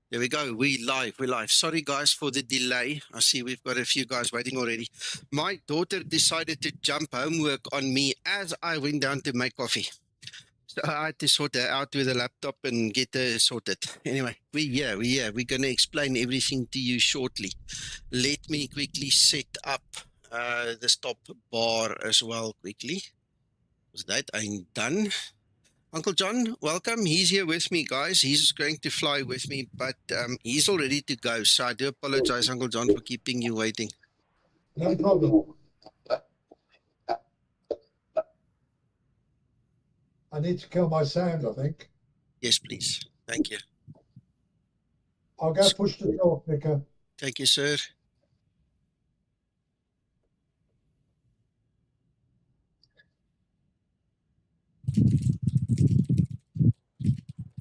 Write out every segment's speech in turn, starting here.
There we go. We're live. Sorry, guys, for the delay. I see we've got a few guys waiting already. My daughter decided to jump homework on me as I went down to make coffee. So I had to sort her out with a laptop and get her sorted. Anyway, we're here. We're going to explain everything to you shortly. Let me quickly set up the stop bar as well quickly. Was that I'm done? Uncle John, welcome. He's here with me, guys. He's going to fly with me, but he's all ready to go. So I do apologize, Uncle John, for keeping you waiting. No problem. I need to kill my sound, I think. Yes, please. Thank you. I'll go push the door, Nicker. Thank you, sir.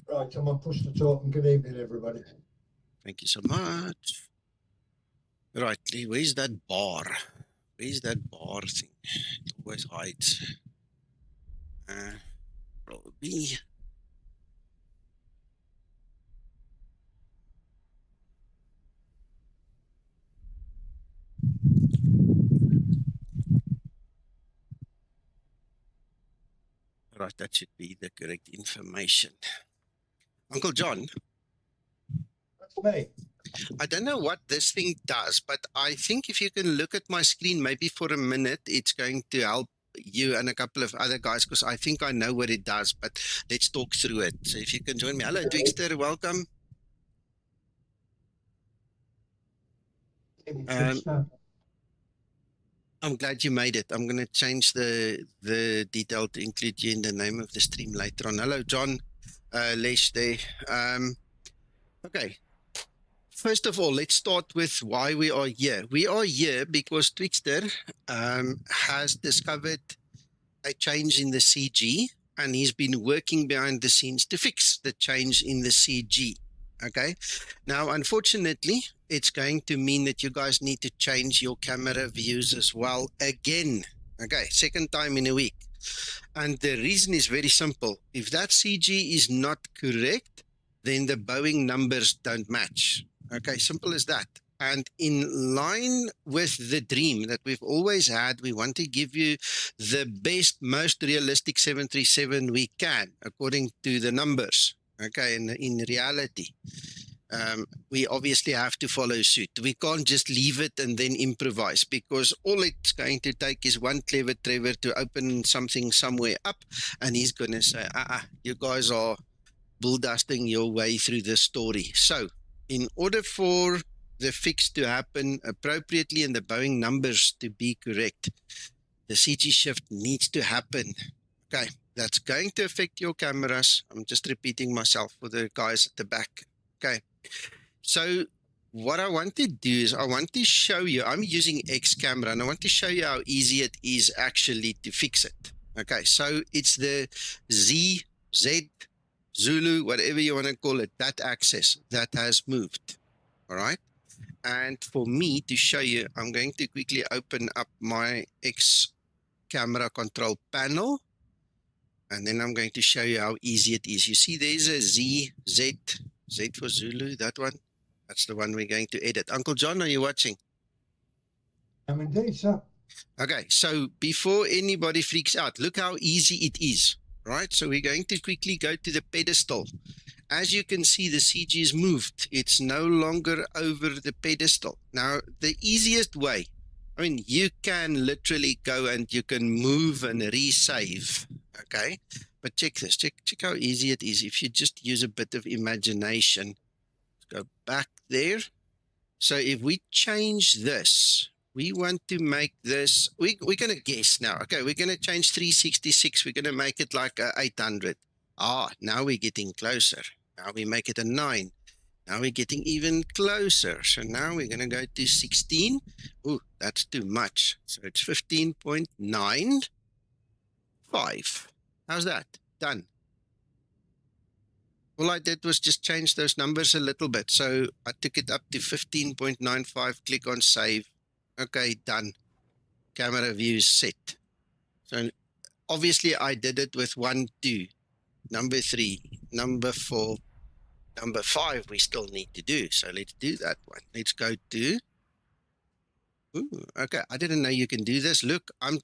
Right, I'm going to push the talk and good evening, everybody. Thank you so much. Right, where's that bar? Where's that bar thing? It always hides. Probably. Right, that should be the correct information. Uncle John. That's me. I don't know what this thing does, but I think if you can look at my screen maybe for a minute, it's going to help you and a couple of other guys, because I think I know what it does, but let's talk through it. So if you can join me. Hello, Twkster, welcome. I'm glad you made it. I'm going to change the detail to include you in the name of the stream later on. Hello, John, Lesh there. Okay. First of all, let's start with why we are here. We are here because Twkster has discovered a change in the CG, and he's been working behind the scenes to fix the change in the CG. Okay. Now, unfortunately, it's going to mean that you guys need to change your camera views as well again. Okay, second time in a week. And the reason is very simple. If that CG is not correct, then the Boeing numbers don't match. Okay, simple as that. And in line with the dream that we've always had, we want to give you the best, most realistic 737 we can, according to the numbers. Okay, and in reality, we obviously have to follow suit. We can't just leave it and then improvise, because all it's going to take is one clever Trevor to open something somewhere up, and he's going to say, you guys are bull dusting your way through the story. So in order for the fix to happen appropriately and the Boeing numbers to be correct, the CG shift needs to happen. Okay, that's going to affect your cameras. I'm just repeating myself for the guys at the back. Okay, so what I want to do is I want to show you, I'm using X camera, and I want to show you how easy it is actually to fix it. Okay, so it's the Z, Zulu, whatever you want to call it, that axis that has moved. All right. And for me to show you, I'm going to quickly open up my X camera control panel. And then I'm going to show you how easy it is. You see there's a Z for Zulu, that one. That's the one we're going to edit. Uncle John, are you watching? I'm indeed, sir. Okay, so before anybody freaks out, look how easy it is, right? So we're going to quickly go to the pedestal. As you can see, the CG is moved. It's no longer over the pedestal. Now, the easiest way, I mean, you can literally go and you can move and resave, okay? But check this, check how easy it is. If you just use a bit of imagination, let's go back there. So if we change this, we want to make this, we're going to guess now. Okay, we're going to change 366. We're going to make it like a 800. Now we're getting closer. Now we make it a 9. Now we're getting even closer. So now we're going to go to 16. Ooh, that's too much. So it's 15.95. How's that? Done. All I did was just change those numbers a little bit. So I took it up to 15.95, click on save. Okay, done. Camera view set. So obviously I did it with 1, 2, number 3, number 4, number 5 we still need to do. So let's do that one. Let's go to. Ooh, okay, I didn't know you can do this. Look, I'm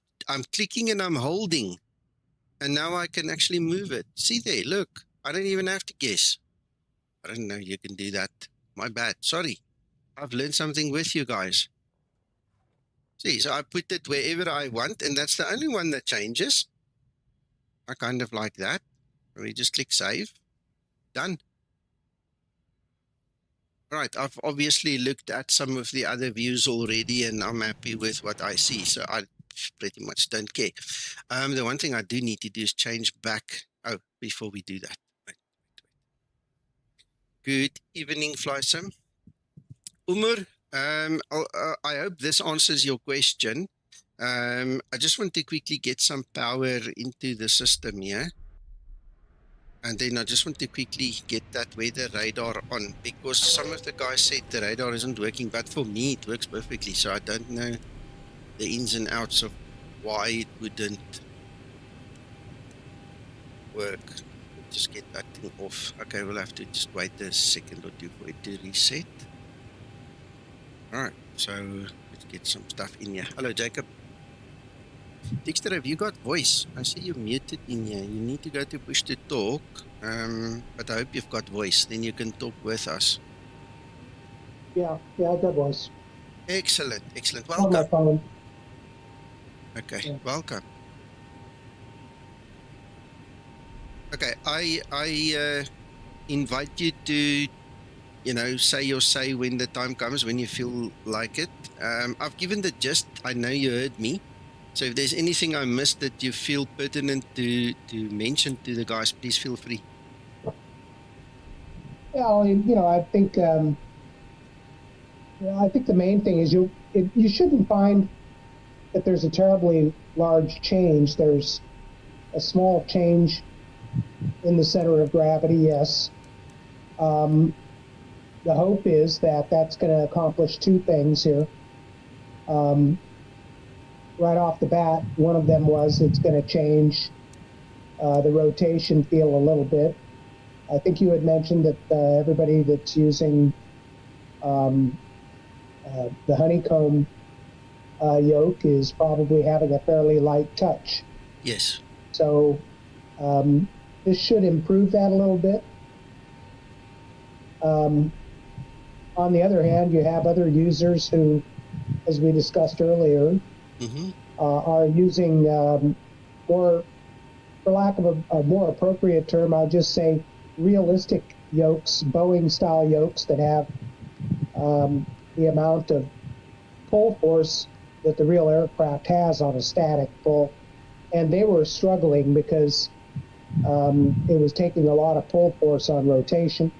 clicking and I'm holding, and now I can actually move it. See there, look, I don't even have to guess. I didn't know you can do that. My bad. Sorry. I've learned something with you guys. See, so I put it wherever I want, and that's the only one that changes. I kind of like that. We just click save. Done. Right, I've obviously looked at some of the other views already, and I'm happy with what I see, so I pretty much don't care. The one thing I do need to do is change back. Oh, before we do that. Wait. Good evening, Flysim. Umar, I hope this answers your question. I just want to quickly get some power into the system here. And then I just want to quickly get that weather radar on, because some of the guys said the radar isn't working, but for me it works perfectly. So I don't know the ins and outs of why it wouldn't work. Just get that thing off. Okay, we'll have to just wait a second or two for it to reset. All right, so let's get some stuff in here. Hello, Jacob. Twkster, have you got voice? I see you muted in here. You need to go to push to talk, but I hope you've got voice. Then you can talk with us. Yeah, I've got voice. Excellent, excellent. On my Welcome. phone. Okay, Yeah. welcome. Okay, I invite you to, say your say when the time comes, when you feel like it. I've given the gist. I know you heard me. So if there's anything I missed that you feel pertinent to mention to the guys, please feel free. Yeah, I think the main thing is you shouldn't find that there's a terribly large change. There's a small change in the center of gravity, yes. The hope is that that's going to accomplish two things here. Right off the bat, one of them was it's going to change the rotation feel a little bit. I think you had mentioned that everybody that's using the honeycomb yoke is probably having a fairly light touch. Yes. So this should improve that a little bit. On the other hand, you have other users who, as we discussed earlier, are using more, for lack of a more appropriate term, I'll just say realistic yokes, Boeing-style yokes that have the amount of pull force that the real aircraft has on a static pull. And they were struggling because it was taking a lot of pull force on rotation.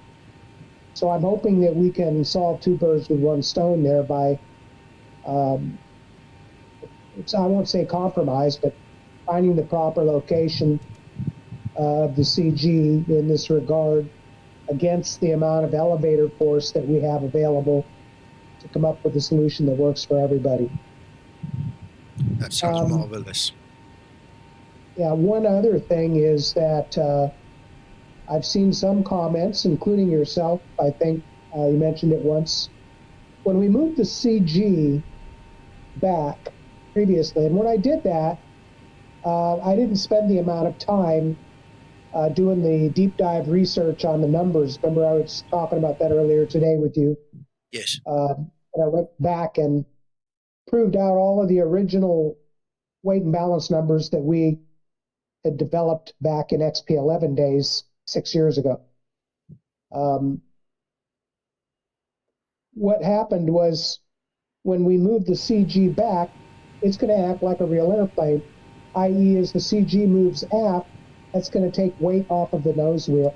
So I'm hoping that we can solve two birds with one stone there by, I won't say compromise, but finding the proper location of the CG in this regard against the amount of elevator force that we have available to come up with a solution that works for everybody. That sounds marvelous. Yeah, one other thing is that I've seen some comments, including yourself, I think you mentioned it once. When we moved the CG back previously, and when I did that, I didn't spend the amount of time doing the deep dive research on the numbers. Remember, I was talking about that earlier today with you. Yes. And I went back and proved out all of the original weight and balance numbers that we had developed back in XP11 days 6 years ago. What happened was when we moved the CG back, it's going to act like a real airplane, i.e. as the CG moves aft, that's going to take weight off of the nose wheel.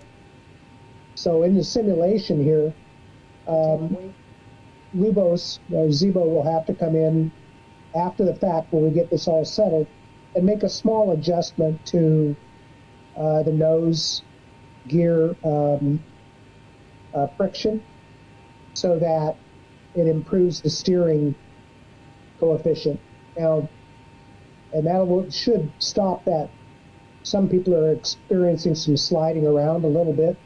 So in the simulation here, Lubos, Zibo will have to come in after the fact when we get this all settled and make a small adjustment to the nose gear friction so that it improves the steering coefficient. Now, and that should stop that. Some people are experiencing some sliding around a little bit,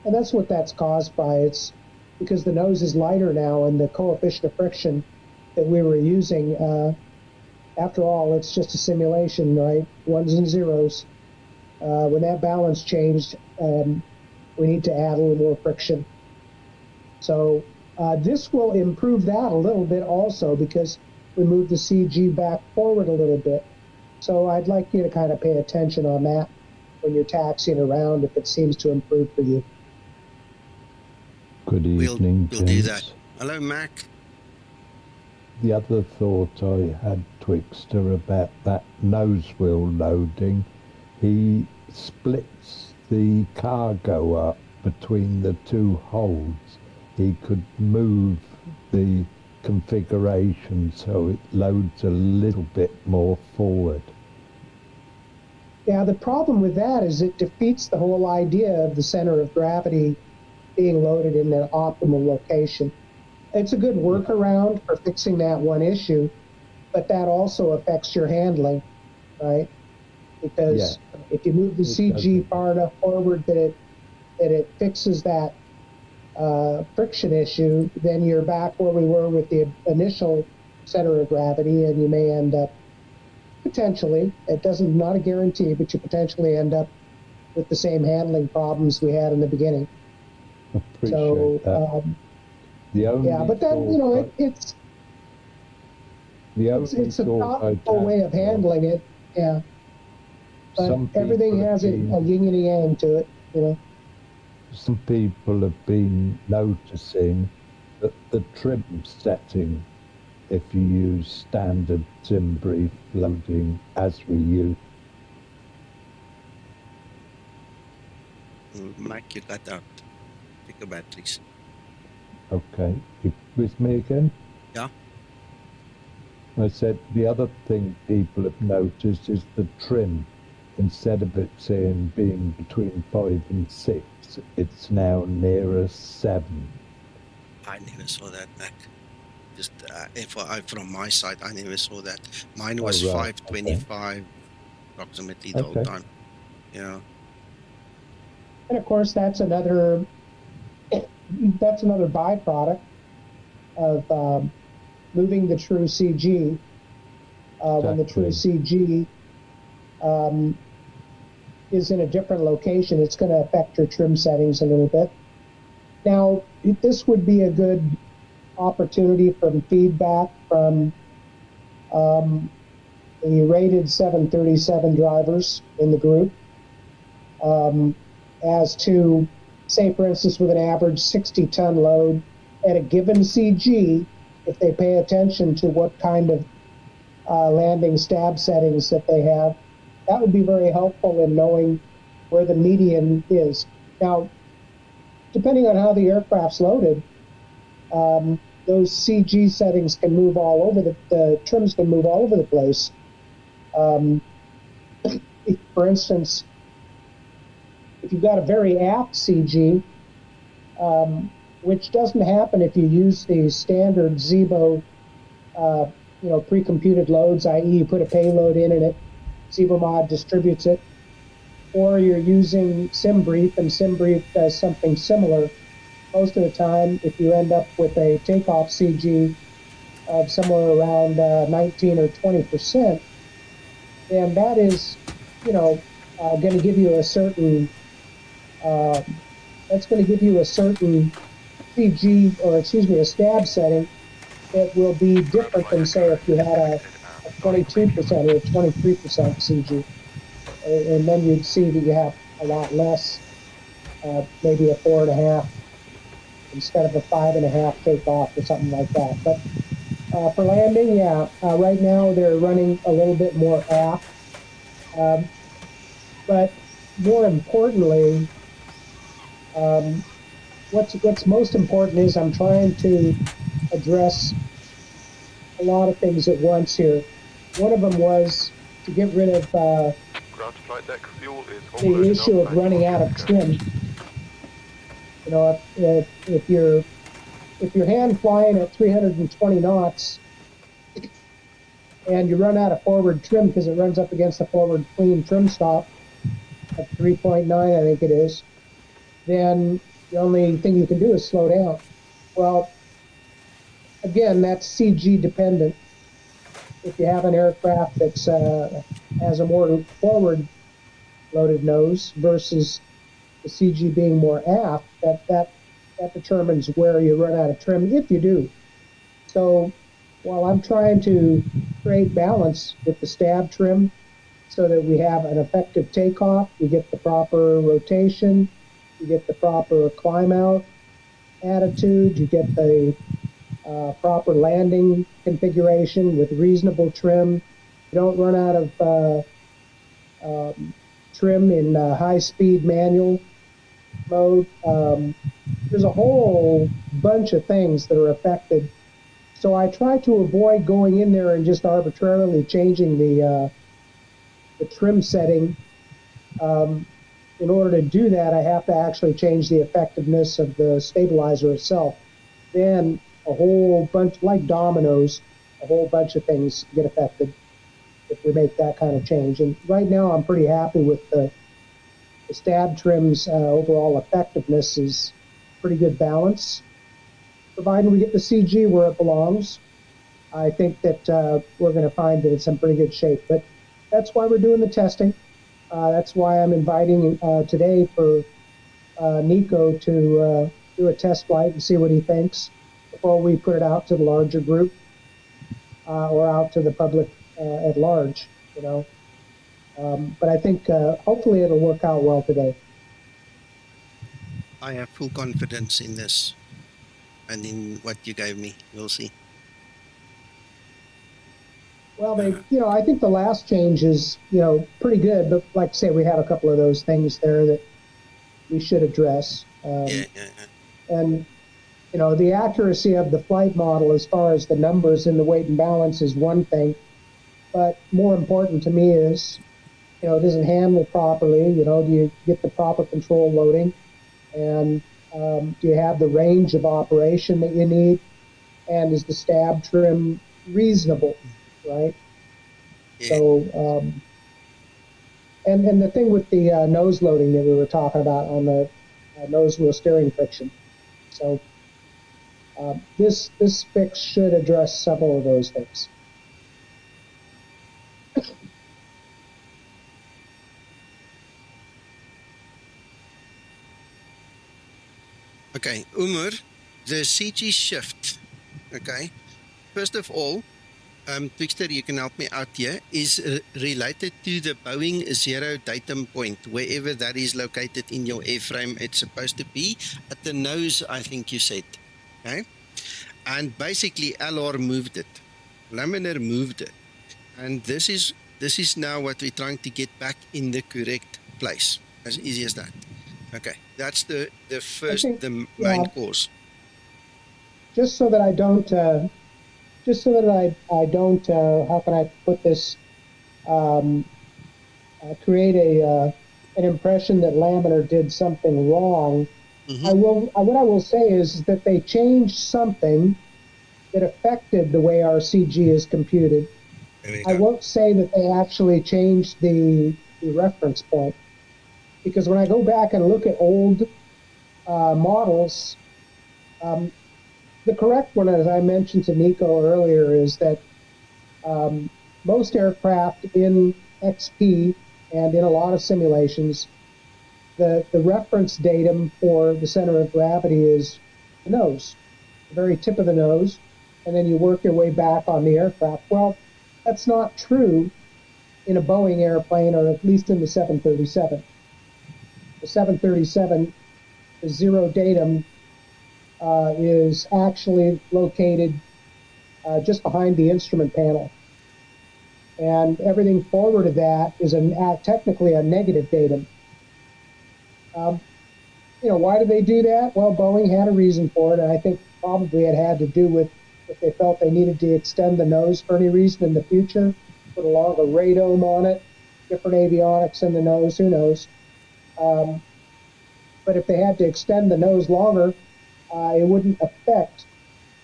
And that's what that's caused by. It's because the nose is lighter now, and the coefficient of friction that we were using, after all, it's just a simulation, right? Ones and zeros. When that balance changed, we need to add a little more friction. So this will improve that a little bit also, because we move the CG back forward a little bit. So I'd like you to kind of pay attention on that when you're taxiing around, if it seems to improve for you. Good evening, We'll do that. Hello, Mac. The other thought I had, Twkster, about that nose wheel loading, he splits the cargo up between the two holds. He could move the configuration so it loads a little bit more forward. Yeah, the problem with that is it defeats the whole idea of the center of gravity being loaded in an optimal location. It's a good workaround for fixing that one issue, but that also affects your handling, right? Because if you move the CG far enough forward that it fixes that friction issue, then you're back where we were with the initial center of gravity, and you may end up potentially, it doesn't, not a guarantee, but you potentially end up with the same handling problems we had in the beginning. Appreciate that. Yeah, but then, you know, it's a thoughtful way of handling it, yeah. But everything has a yin and a yang to it, you know. Some people have been noticing that the trim setting, if you use standard Zimbrief loading as we use. Mike, you got out. Take a batteries. Okay, you with me again? Yeah. I said the other thing people have noticed is the trim. Instead of it saying being between 5 and 6, it's now nearer 7. I never saw that, Mac. Just from my side, I never saw that. Mine was 525 approximately the whole time. Yeah. And of course, that's another byproduct of moving the true CG. When the true CG is in a different location, it's going to affect your trim settings a little bit. Now, this would be a good opportunity from feedback from the rated 737 drivers in the group as to, say, for instance, with an average 60-ton load at a given CG, if they pay attention to what kind of landing stab settings that they have, that would be very helpful in knowing where the median is. Now, depending on how the aircraft's loaded, those CG settings can move all over the trims can move all over the place. For instance, if you've got a very aft CG, which doesn't happen if you use the standard Zibo, pre-computed loads, i.e. you put a payload in and it Zibomod distributes it, or you're using Zimbrief and Zimbrief does something similar. Most of the time, if you end up with a takeoff CG of somewhere around 19 or 20%, then that is, going to give you a certain, that's going to give you a certain CG, or excuse me, a stab setting that will be different than, say, if you had a 22% or a 23% CG. And then you'd see that you have a lot less, maybe a 4.5 instead of a 5.5 takeoff or something like that. But for landing, right now they're running a little bit more aft. But more importantly, what's most important is I'm trying to address a lot of things at once here. One of them was to get rid of the issue of running out of trim. If you're hand flying at 320 knots and you run out of forward trim because it runs up against the forward clean trim stop at 3.9, I think it is, then the only thing you can do is slow down. Well, again, that's CG dependent. If you have an aircraft that's has a more forward loaded nose versus the CG being more aft, that determines where you run out of trim, if you do. So while I'm trying to create balance with the stab trim so that we have an effective takeoff, you get the proper rotation, you get the proper climb out attitude, you get the proper landing configuration with reasonable trim. You don't run out of trim in high-speed manual mode. There's a whole bunch of things that are affected. So I try to avoid going in there and just arbitrarily changing the trim setting. In order to do that, I have to actually change the effectiveness of the stabilizer itself. Then a whole bunch, like dominoes, a whole bunch of things get affected if we make that kind of change. And right now I'm pretty happy with the stab trim's overall effectiveness is pretty good balance. Provided we get the CG where it belongs, I think that we're going to find that it's in pretty good shape. But that's why we're doing the testing. That's why I'm inviting today for Nico to do a test flight and see what he thinks before we put it out to the larger group or out to the public at large, you know. But I think hopefully it'll work out well today. I have full confidence in this and in what you gave me. We'll see. Well, I think the last change is, pretty good. But like I say, we have a couple of those things there that we should address. And, the accuracy of the flight model as far as the numbers in the weight and balance is one thing. But more important to me is, does it handle properly? Do you get the proper control loading? And do you have the range of operation that you need? And is the stab trim reasonable, right? Yeah. So, and the thing with the nose loading that we were talking about on the nose wheel steering friction. So this fix should address several of those things. Okay, Umar, the CG shift, okay, first of all, Twkster, you can help me out here, is related to the Boeing 0 datum point, wherever that is located in your airframe. It's supposed to be at the nose, I think you said, okay? And basically, LR moved it, Laminar moved it, and this is now what we're trying to get back in the correct place, as easy as that. Okay, that's the first, the main cause. Just so that I don't, how can I put this, create an impression that Laminar did something wrong. Mm-hmm. What I will say is that they changed something that affected the way our CG is computed. I won't say that they actually changed the reference point. Because when I go back and look at old models, the correct one, as I mentioned to Nico earlier, is that most aircraft in XP and in a lot of simulations, the reference datum for the center of gravity is the nose, the very tip of the nose, and then you work your way back on the aircraft. Well, that's not true in a Boeing airplane, or at least in the 737. The 737, the zero datum, is actually located just behind the instrument panel. And everything forward of that is technically a negative datum. Why did they do that? Well, Boeing had a reason for it, and I think probably it had to do with if they felt they needed to extend the nose for any reason in the future, put a longer radome on it, different avionics in the nose, who knows. But if they had to extend the nose longer, it wouldn't affect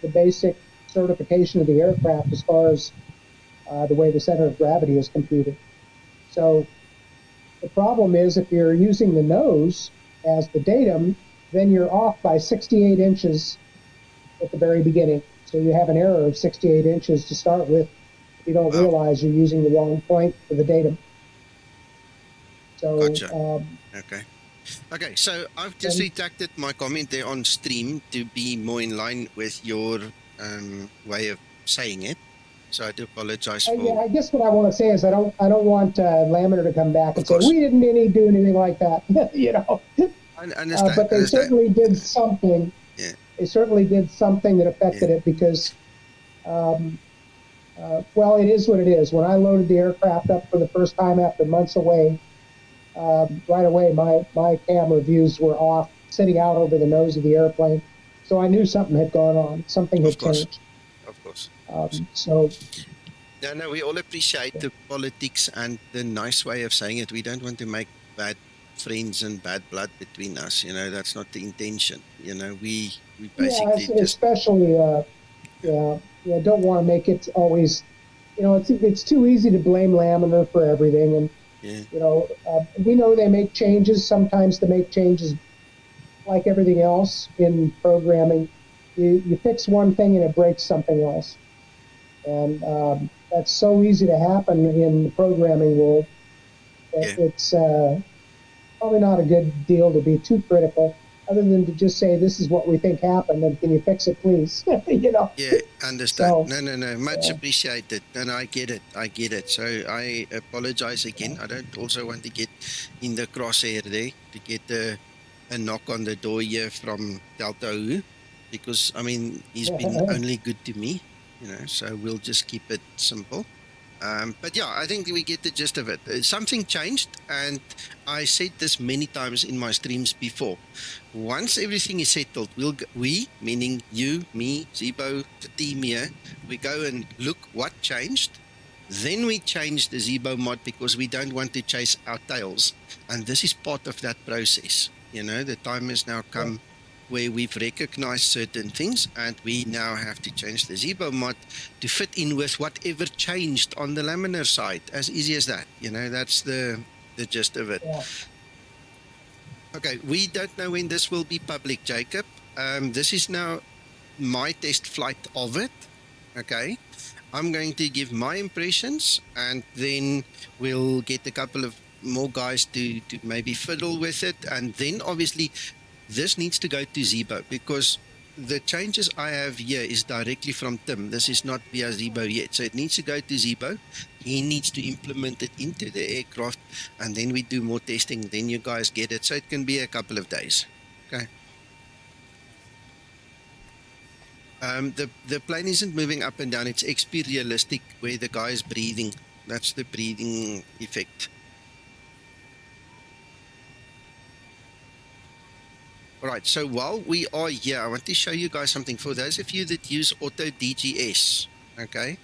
the basic certification of the aircraft as far as the way the center of gravity is computed. So the problem is if you're using the nose as the datum, then you're off by 68 inches at the very beginning. So you have an error of 68 inches to start with. You don't realize you're using the wrong point for the datum. So, gotcha. Okay, so I've just retracted my comment there on stream to be more in line with your way of saying it. So I do apologize for. Yeah, I guess what I want to say is I don't want Laminar to come back and say we didn't do anything like that. You know. I understand. But they certainly did something. Yeah. They certainly did something that affected it because, well, it is what it is. When I loaded the aircraft up for the first time after months away, right away my camera views were off, sitting out over the nose of the airplane. So I knew something had gone on. Something had changed. Of course. So. No, we all appreciate the politics and the nice way of saying it. We don't want to make bad friends and bad blood between us. You know, that's not the intention. You know, we basically especially don't want to make it always. You know, it's too easy to blame Laminar for everything, and you know, we know they make changes. Sometimes they make changes, like everything else in programming. You fix one thing and it breaks something else, and that's so easy to happen in the programming world. It's probably not a good deal to be too critical, other than to just say this is what we think happened and can you fix it, please? You know. Yeah, understand. So, no, much appreciated. And I get it. So I apologize again. I don't also want to get in the crosshair there to get a knock on the door here from Delta U, because I mean he's been only good to me. You know, so we'll just keep it simple. But yeah, I think we get the gist of it. Something changed, and I said this many times in my streams before. Once everything is settled, we, meaning you, me, Zibo, the team here, we go and look what changed. Then we change the Zibomod because we don't want to chase our tails. And this is part of that process. You know, the time has now come where we've recognized certain things, and we now have to change the Zibomod to fit in with whatever changed on the Laminar side. As easy as that. You know, that's the gist of it. Yeah. Okay, we don't know when this will be public, Jacob. This is now my test flight of it. Okay, I'm going to give my impressions, and then we'll get a couple of more guys to maybe fiddle with it, and then obviously this needs to go to Zibo, because the changes I have here is directly from Tim. This is not via Zibo yet. So it needs to go to Zibo. He needs to implement it into the aircraft, and then we do more testing. Then you guys get it. So it can be a couple of days. Okay. The plane isn't moving up and down. It's XP realistic where the guy is breathing. That's the breathing effect. All right, so while we are here, I want to show you guys something. For those of you that use Auto DGS, okay,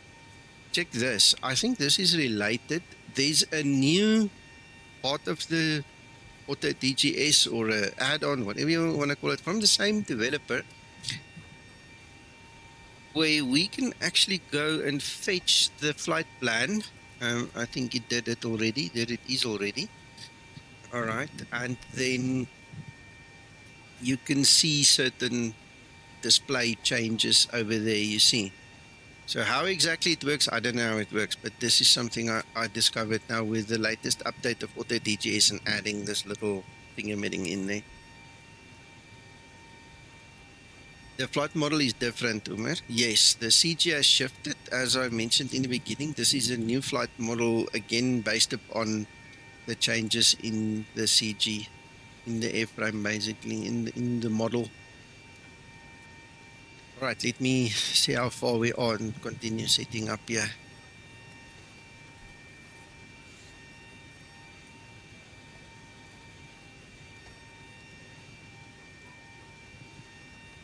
check this. I think this is related. There's a new part of the Auto DGS or an add-on, whatever you want to call it, from the same developer, where we can actually go and fetch the flight plan. I think it did it already. There it is already. All right, and then you can see certain display changes over there, you see. So how exactly it works, I don't know how it works, but this is something I discovered now with the latest update of Auto DGS and adding this little fingerprinting in there. The flight model is different, Umar. Yes, the CG has shifted, as I mentioned in the beginning. This is a new flight model, again, based upon the changes in the CG. In the airframe, basically, in the model. All right, let me see how far we are and continue setting up here.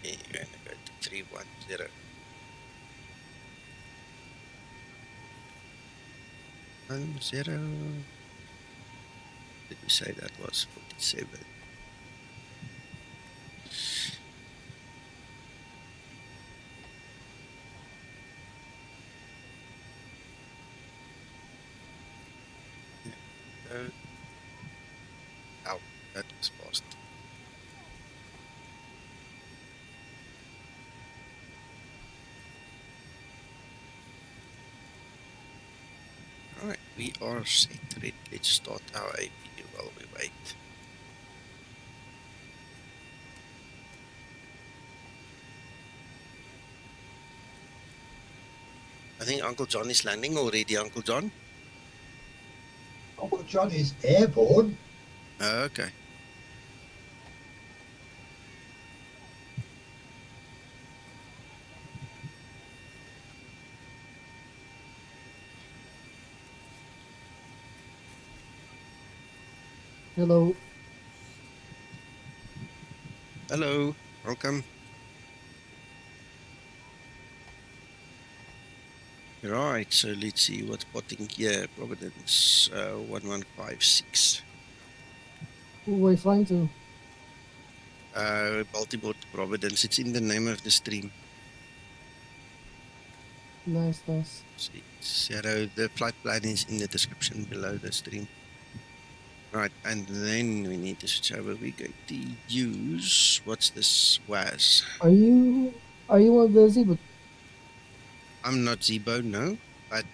Okay, you're going to go to 310. 10. Did we say that was 47? Ow, that was fast. Alright, we are set. Let's start our APU while we wait. I think Uncle John is landing already, Uncle John. Uncle John is airborne. Okay. Hello. Hello, welcome. Right, so let's see what's potting here. Providence 1156. Who are you flying to? Baltimore to Providence. It's in the name of the stream. Nice, nice. Zero. The flight plan is in the description below the stream. Right, and then we need to switch over. We're going to use, what's this WAS? Are you on the Zibo? I'm not Zibo, no, but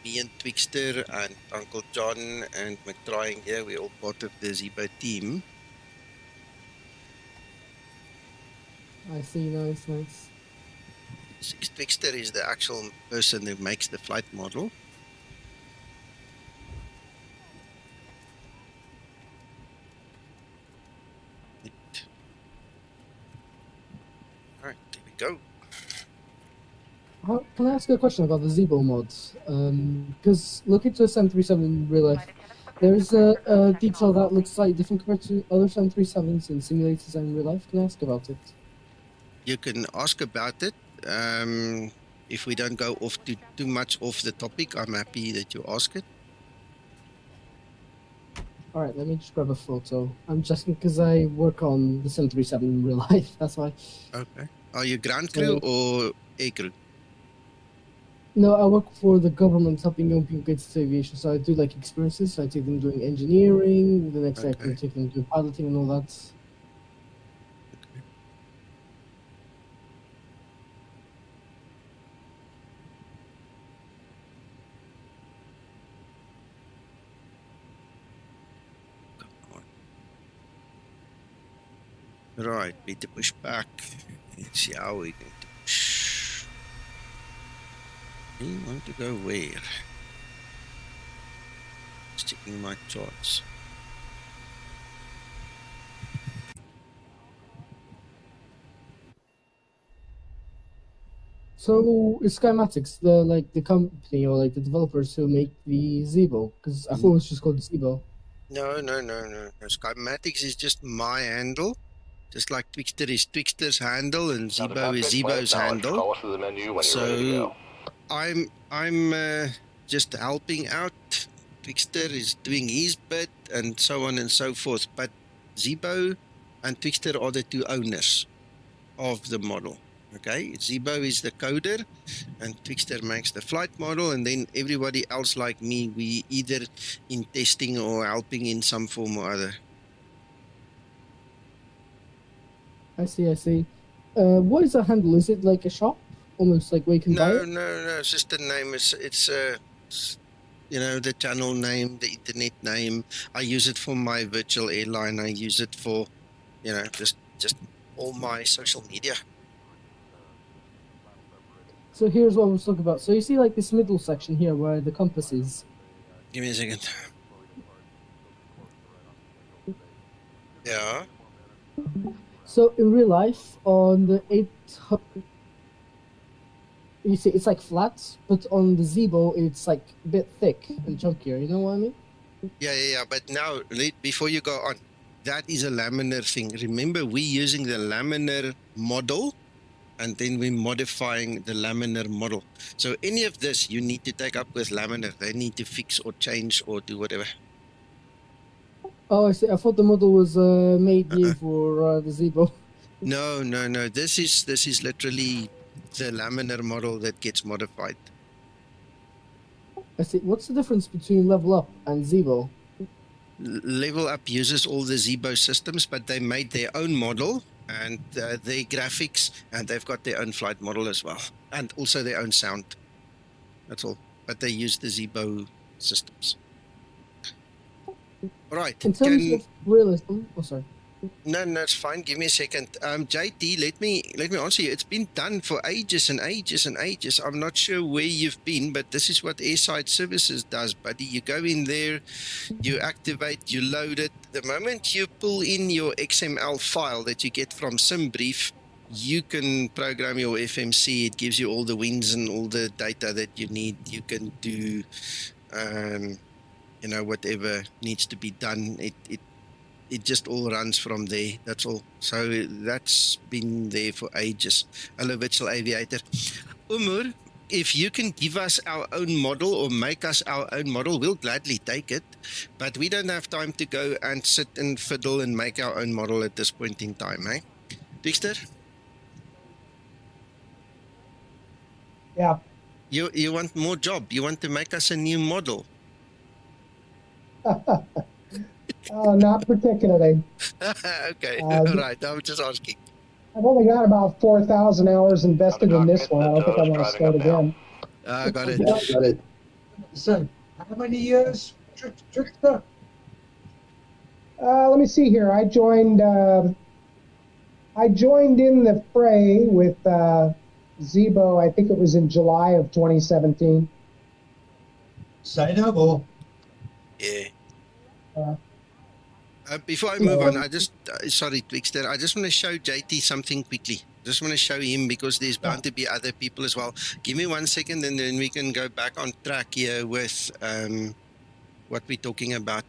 me and Twkster and Uncle John and McTrying here, we're all part of the Zibo team. I see, nice, nice. Twkster is the actual person who makes the flight model. Alright, there we go. Can I ask you a question about the Zibo mods? Because looking to a 737 in real life, there's a detail that looks slightly different compared to other 737s in simulators and in real life. Can I ask about it? You can ask about it. If we don't go off too much off the topic, I'm happy that you ask it. All right, let me just grab a photo. I'm just because I work on the 737 in real life. That's why. Okay. Are you ground crew or air crew? No, I work for the government helping young people get into aviation. So I do like experiences. So I take them doing engineering. The next day I can take them doing piloting and all that. Right, need to push back. Let's see how we're going to push. We want to go where? Just checking my charts. So is Skymatix the company or like the developers who make the Zibo? Because I thought it was just called Zibo. No. Skymatix is just my handle. Just like Twkster is Twkster's handle and Zibo is Zibo's handle. So I'm just helping out. Twkster is doing his bit and so on and so forth. But Zibo and Twkster are the two owners of the model. Okay, Zibo is the coder and Twkster makes the flight model, and then everybody else like me, we either in testing or helping in some form or other. I see. What is a handle? Is it like a shop? Almost like where you can buy it? No, it's just the name. It's you know, the channel name, the internet name. I use it for my virtual airline. I use it for, you know, just all my social media. So here's what I was talking about. So you see like this middle section here where the compass is. Give me a second. Yeah. So in real life, on the 800, you see it's like flat, but on the Zibo, it's like a bit thick and chunkier. You know what I mean? Yeah. But now, before you go on, that is a laminar thing. Remember, we're using the laminar model, and then we're modifying the laminar model. So any of this you need to take up with laminar. They need to fix or change or do whatever. Oh, I see. I thought the model was made new for the Zibo. No. This is literally the laminar model that gets modified. I see. What's the difference between Level Up and Zibo? Level Up uses all the Zibo systems, but they made their own model and their graphics, and they've got their own flight model as well, and also their own sound. That's all. But they use the Zibo systems. All right. In terms of realism, oh sorry. No, it's fine. Give me a second. JT, let me answer you. It's been done for ages and ages and ages. I'm not sure where you've been, but this is what Airside Services does, buddy. You go in there, you activate, you load it. The moment you pull in your XML file that you get from SimBrief, you can program your FMC. It gives you all the wins and all the data that you need. You can do, whatever needs to be done. It just all runs from there. That's all. So that's been there for ages. Hello, Virtual Aviator. Umur, if you can give us our own model or make us our own model, we'll gladly take it. But we don't have time to go and sit and fiddle and make our own model at this point in time, eh? Twkster? Yeah. You want more job? You want to make us a new model? Not particularly. Okay, all right. I'm just asking. I've only got about 4,000 hours invested in this one. I don't think I want to start again. Got it. Got it. So, how many years, Twkster? Let me see here. I joined in the fray with Zibo. I think it was in July of 2017. Say no more. Yeah. Before I move on, I just, sorry, Twkster, I just want to show JT something quickly. Just want to show him because there's bound to be other people as well. Give me 1 second and then we can go back on track here with what we're talking about.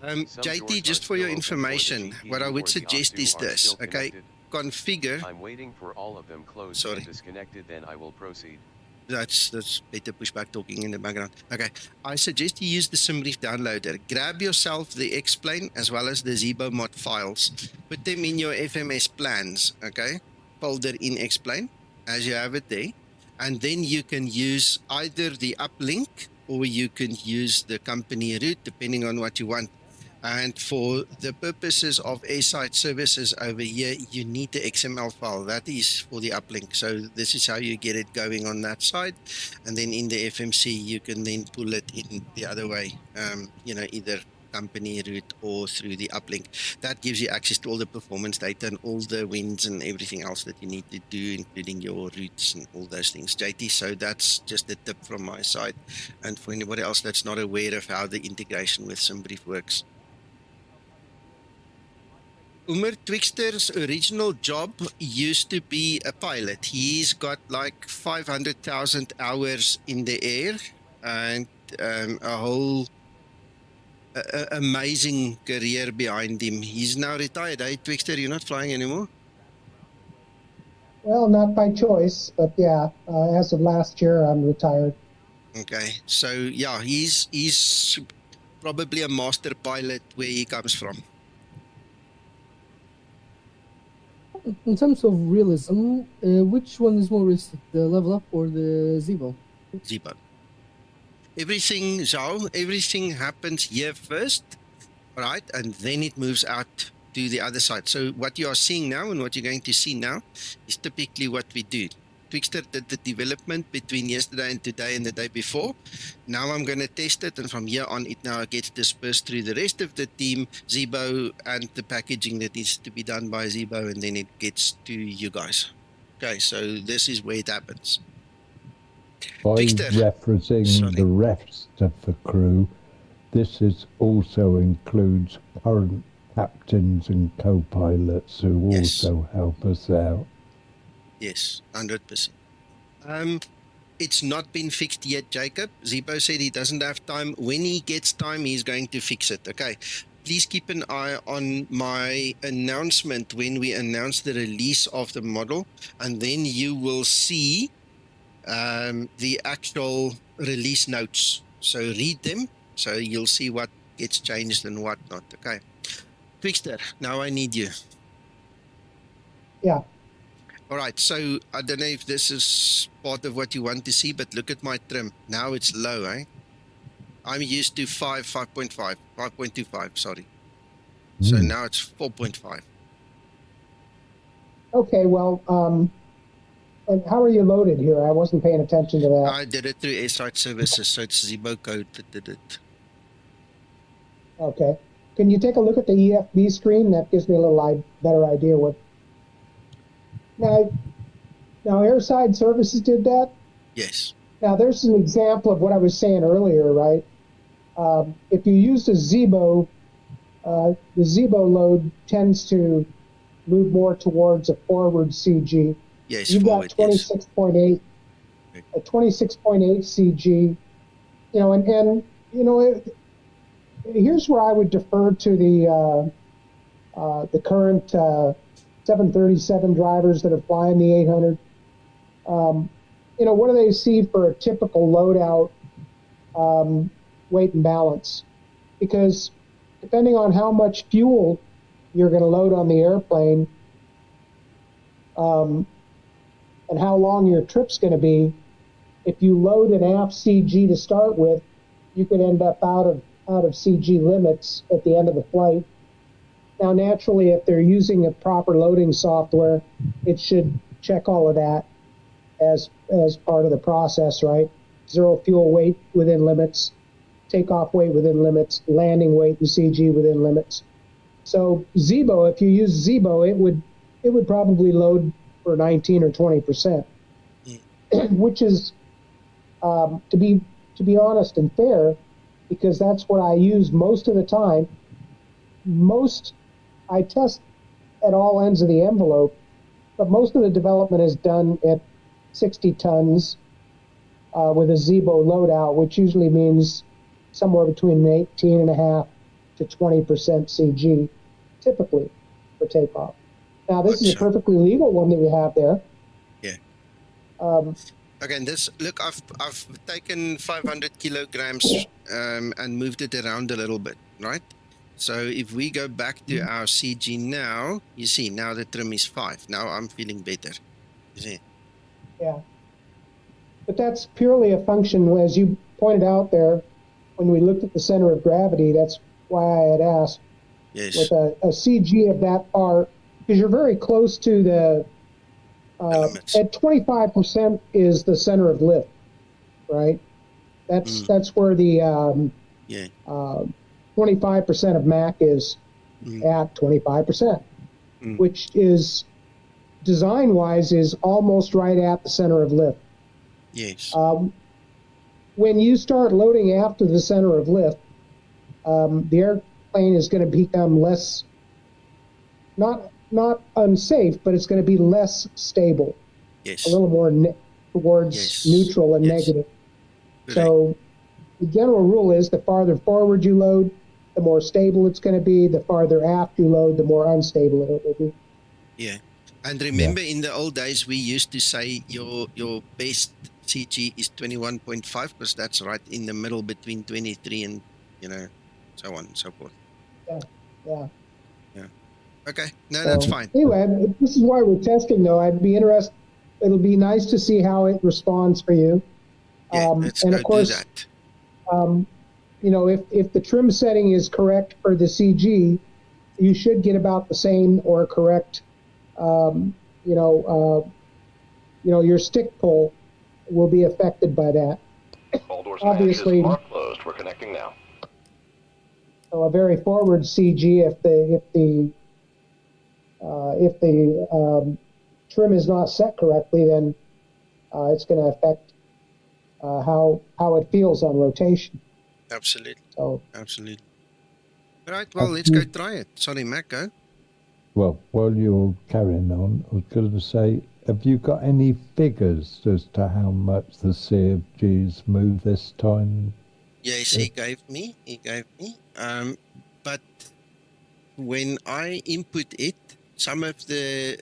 JT, just for your information, what I would suggest is this, okay? Configure. I'm waiting for all of them closed and disconnected, then I will proceed. That's better pushback talking in the background. Okay, I suggest you use the SimBrief downloader. Grab yourself the X-Plane as well as the Zibomod files. Put them in your FMS plans, okay? Folder in X-Plane as you have it there. And then you can use either the uplink or you can use the company route depending on what you want. And for the purposes of Airside Services over here, you need the XML file. That is for the uplink. So this is how you get it going on that side. And then in the FMC, you can then pull it in the other way, either company route or through the uplink. That gives you access to all the performance data and all the wins and everything else that you need to do, including your routes and all those things. JT, so that's just a tip from my side. And for anybody else that's not aware of how the integration with SimBrief works. Umar, Twkster's original job used to be a pilot. He's got like 500,000 hours in the air and a whole amazing career behind him. He's now retired, eh? Twkster, you're not flying anymore? Well, not by choice, but yeah, as of last year, I'm retired. Okay, so yeah, he's probably a master pilot where he comes from. In terms of realism, which one is more realistic, the level up or the Zibo? Zibo. Everything happens here first, right? And then it moves out to the other side. So what you are seeing now and what you're going to see now is typically what we do. Twkster did the development between yesterday and today and the day before. Now I'm going to test it, and from here on it now gets dispersed through the rest of the team, Zibo, and the packaging that needs to be done by Zibo, and then it gets to you guys. Okay, so this is where it happens. By referencing the rest of the crew, this also includes current captains and co-pilots who also help us out. Yes, 100%. It's not been fixed yet, Jacob. Zibo said he doesn't have time. When he gets time, he's going to fix it. Okay. Please keep an eye on my announcement when we announce the release of the model, and then you will see the actual release notes. So read them, so you'll see what gets changed and what not. Okay. Twkster, now I need you. Yeah. All right, so I don't know if this is part of what you want to see, but look at my trim. Now it's low, eh? I'm used to 5.25, sorry. So now it's 4.5. Okay, well, And how are you loaded here? I wasn't paying attention to that. I did it through airside services, so it's Zibo code that did it. Okay. Can you take a look at the EFB screen? That gives me a little better idea what. Now airside services did that? Yes. Now there's an example of what I was saying earlier, right? If you use a Zibo, the Zibo load tends to move more towards a forward CG. Yes, You've forward, got 26.8, yes. A 26.8 CG, you know, and you know, here's where I would defer to the current 737 drivers that are flying the 800. You know, what do they see for a typical loadout weight and balance? Because depending on how much fuel you're going to load on the airplane and how long your trip's going to be, if you load an aft CG to start with, you could end up out of CG limits at the end of the flight. Now, naturally, if they're using a proper loading software, it should check all of that as part of the process, right? Zero fuel weight within limits, takeoff weight within limits, landing weight and CG within limits. So Zibo, if you use Zibo, it would probably load for 19 or 20%, which is to be honest and fair, because that's what I use most of the time. I test at all ends of the envelope, but most of the development is done at 60 tons with a Zibo loadout, which usually means somewhere between 18.5 to 20% CG, typically, for takeoff. Now, this is a perfectly legal one that we have there. Yeah. Again, look, I've taken 500 kilograms and moved it around a little bit, right? So if we go back to our CG now, you see, now the trim is 5. Now I'm feeling better. You see? Yeah. But that's purely a function, as you pointed out there, when we looked at the center of gravity. That's why I had asked. Yes. With a CG of that far, because you're very close to the at 25% is the center of lift, right? That's where the 25% of Mach is at 25%, which is design-wise is almost right at the center of lift. Yes. When you start loading after the center of lift, the airplane is going to become less, not unsafe, but it's going to be less stable. Yes. A little more towards neutral and negative. So the general rule is the farther forward you load, the more stable it's going to be. The farther aft you load, the more unstable it will be. Yeah. And remember, in the old days, we used to say your best CG is 21.5 because that's right in the middle between 23 and, you know, so on and so forth. Yeah. Okay. No, that's fine. Anyway, this is why we're testing, though. I'd be interested. It'll be nice to see how it responds for you. Yeah, let's go do that. You know, if the trim setting is correct for the CG, you should get about the same or correct. Your stick pull will be affected by that. All doors and hatches are closed. We're connecting now. So a very forward CG, if the trim is not set correctly, then it's going to affect how it feels on rotation. Absolutely. So absolutely. All right. Well, let's go try it. Sorry, Mac, go. Well, while you're carrying on, I was going to say, have you got any figures as to how much the CFGs move this time? Yes, he gave me. But when I input it, some of the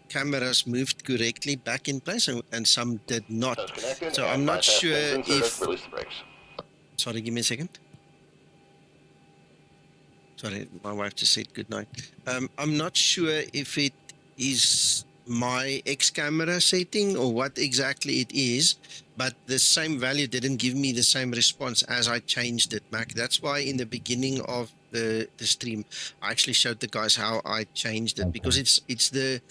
cameras moved correctly back in place and some did not. So I'm not sure if... Sorry, give me a second. Sorry, my wife just said good night. I'm not sure if it is my X camera setting or what exactly it is, but the same value didn't give me the same response as I changed it, Mac. That's why in the beginning of the stream, I actually showed the guys how I changed it, because it's the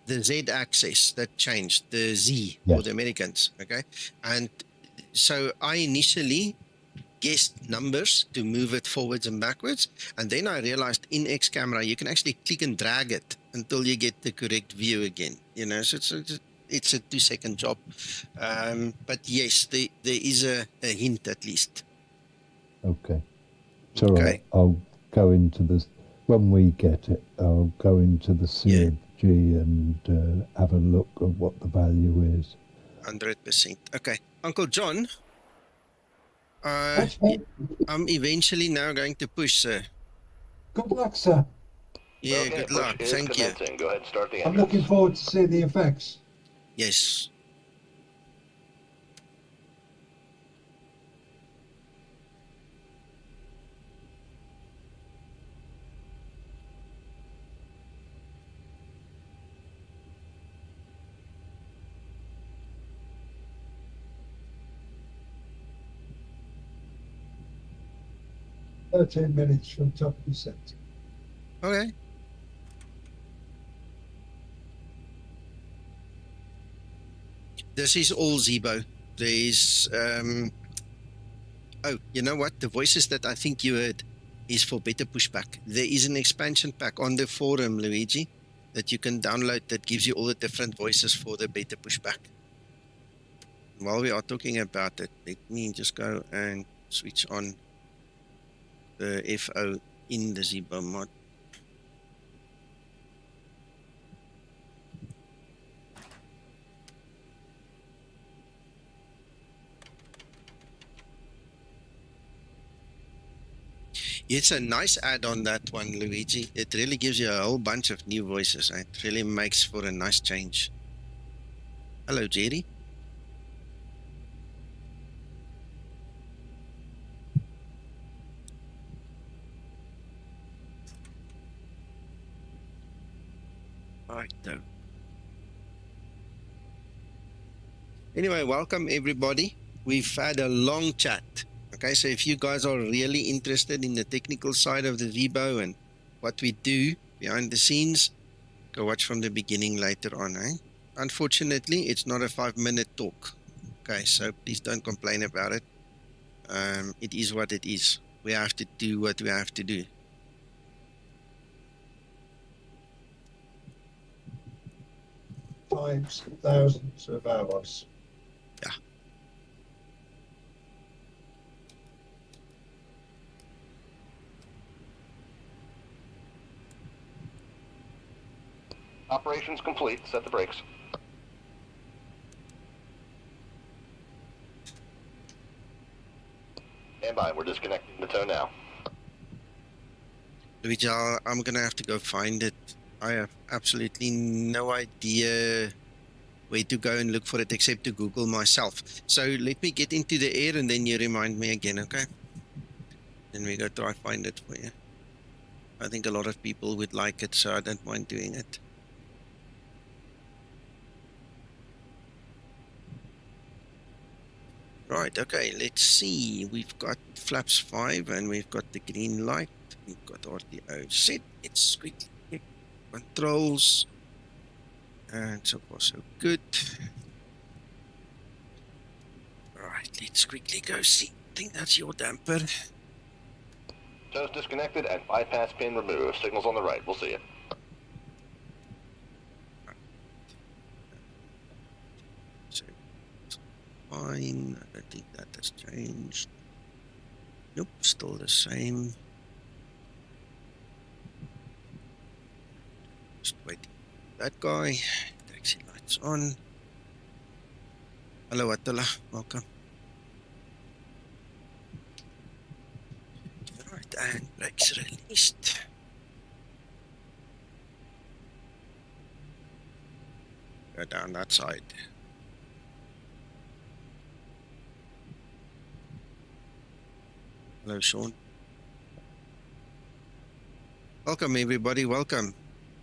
the Z axis that changed, the Z Yes. for the Americans, okay? And so I initially guessed numbers to move it forwards and backwards, and then I realized in X camera you can actually click and drag it until you get the correct view again, you know, so it's a 2-second job. But yes, there is a hint at least. Okay. So Okay. I'll go into this, when we get it, I'll go into the CFG and have a look at what the value is. 100%. Okay. Uncle John, That's fine. I'm eventually now going to push, sir. Good luck, sir. Yeah, Okay, good push luck. is Thank you. commencing. Go ahead and start the I'm engines. looking forward to seeing the effects. Yes. $13 from top percent. Okay. This is all Zibo. There's, oh, you know what? The voices that I think you heard is for better pushback. There is an expansion pack on the forum, Luigi, that you can download that gives you all the different voices for the better pushback. While we are talking about it, let me just go and switch on the FO in the Zibomod. It's a nice add-on, that one, Luigi. It really gives you a whole bunch of new voices. It really makes for a nice change. Hello, Jerry. Right, though. Anyway, welcome everybody. We've had a long chat. Okay, so if you guys are really interested in the technical side of the Zibo and what we do behind the scenes, go watch from the beginning later on. Unfortunately, it's not a 5-minute talk. Okay, so please don't complain about it. It is what it is. We have to do what we have to do. Times thousands of hours. Yeah. Operations complete. Set the brakes. Stand by. We're disconnecting the tow now. Luigi, I'm going to have to go find it. I have absolutely no idea where to go and look for it except to Google myself. So let me get into the air and then you remind me again, okay? Then we go try find it for you. I think a lot of people would like it, so I don't mind doing it. Right, okay, let's see. We've got flaps 5 and we've got the green light. We've got RTO set. It's quickly check controls. And so far so good. Alright, let's quickly go see. I think that's your damper. Tow's disconnected and bypass pin removed. Signal's on the right. We'll see you. So, fine. I don't think that has changed. Nope, still the same. Just waiting for that guy. Taxi lights on. Hello, Attila. Welcome. Alright, and brakes released. Go down that side. Hello, Sean. Welcome, everybody. Welcome.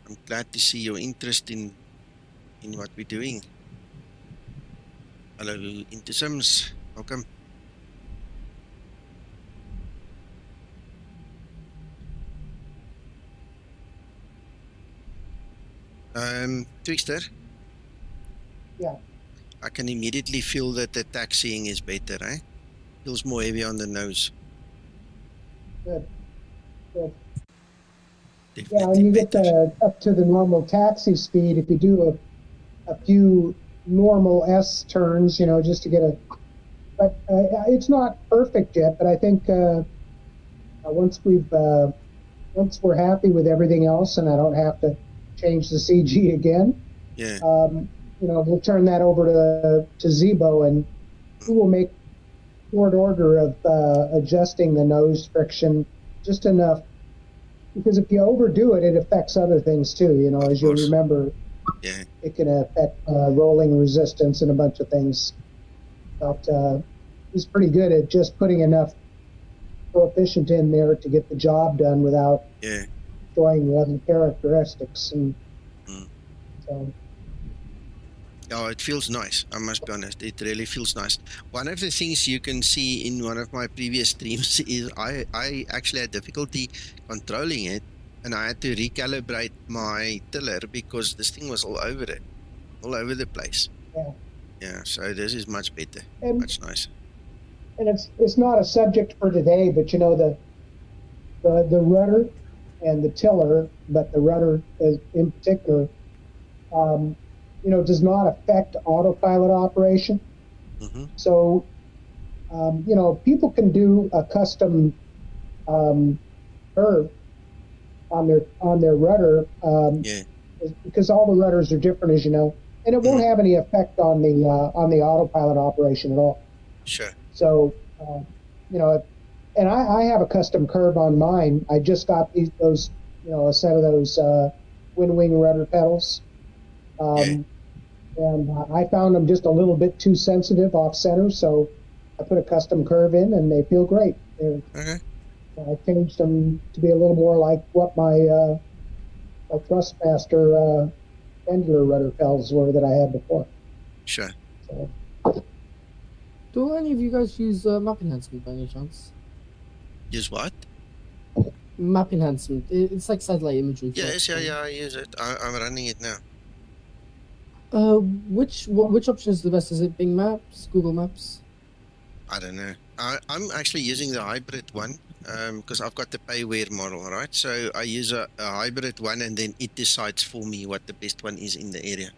I'm glad to see your interest in what we're doing. Hello, Into Sims. Welcome. Twkster? Yeah. I can immediately feel that the taxiing is better, eh? Feels more heavy on the nose. Good. Good. Definitely yeah, and you get better. up to the normal taxi speed if you do a few normal S turns, you know, just to get a. But it's not perfect yet. But I think once we're happy with everything else, and I don't have to change the CG again, yeah. You know, we'll turn that over to Zibo, and we will make short order of adjusting the nose friction just enough. Because if you overdo it, it affects other things too. You know, as you remember, yeah, it can affect rolling resistance and a bunch of things. But he's pretty good at just putting enough coefficient in there to get the job done without showing the other characteristics. And so. Oh, it feels nice. I must be honest. It really feels nice. One of the things you can see in one of my previous streams is I actually had difficulty controlling it, and I had to recalibrate my tiller because this thing was all over it, all over the place. Yeah. Yeah. So this is much better, much nicer. And it's not a subject for today, but you know the rudder and the tiller, but the rudder in particular. You know, does not affect autopilot operation. So, you know, people can do a custom curve on their rudder because all the rudders are different, as you know, and it won't have any effect on the autopilot operation at all. Sure. So, you know, and I have a custom curve on mine. I just got those, you know, a set of those wind wing rudder pedals. And I found them just a little bit too sensitive off center, so I put a custom curve in, and they feel great. I changed them to be a little more like what my Thrustmaster Pendler rudder pedals were that I had before. Sure. So. Do any of you guys use map enhancement by any chance? Use what? Map enhancement. It's like satellite imagery. Yes, I use it. I'm running it now. Which option is the best? Is it Bing Maps, Google Maps? I don't know. I'm actually using the hybrid one because I've got the payware model, right? So I use a hybrid one, and then it decides for me what the best one is in the area.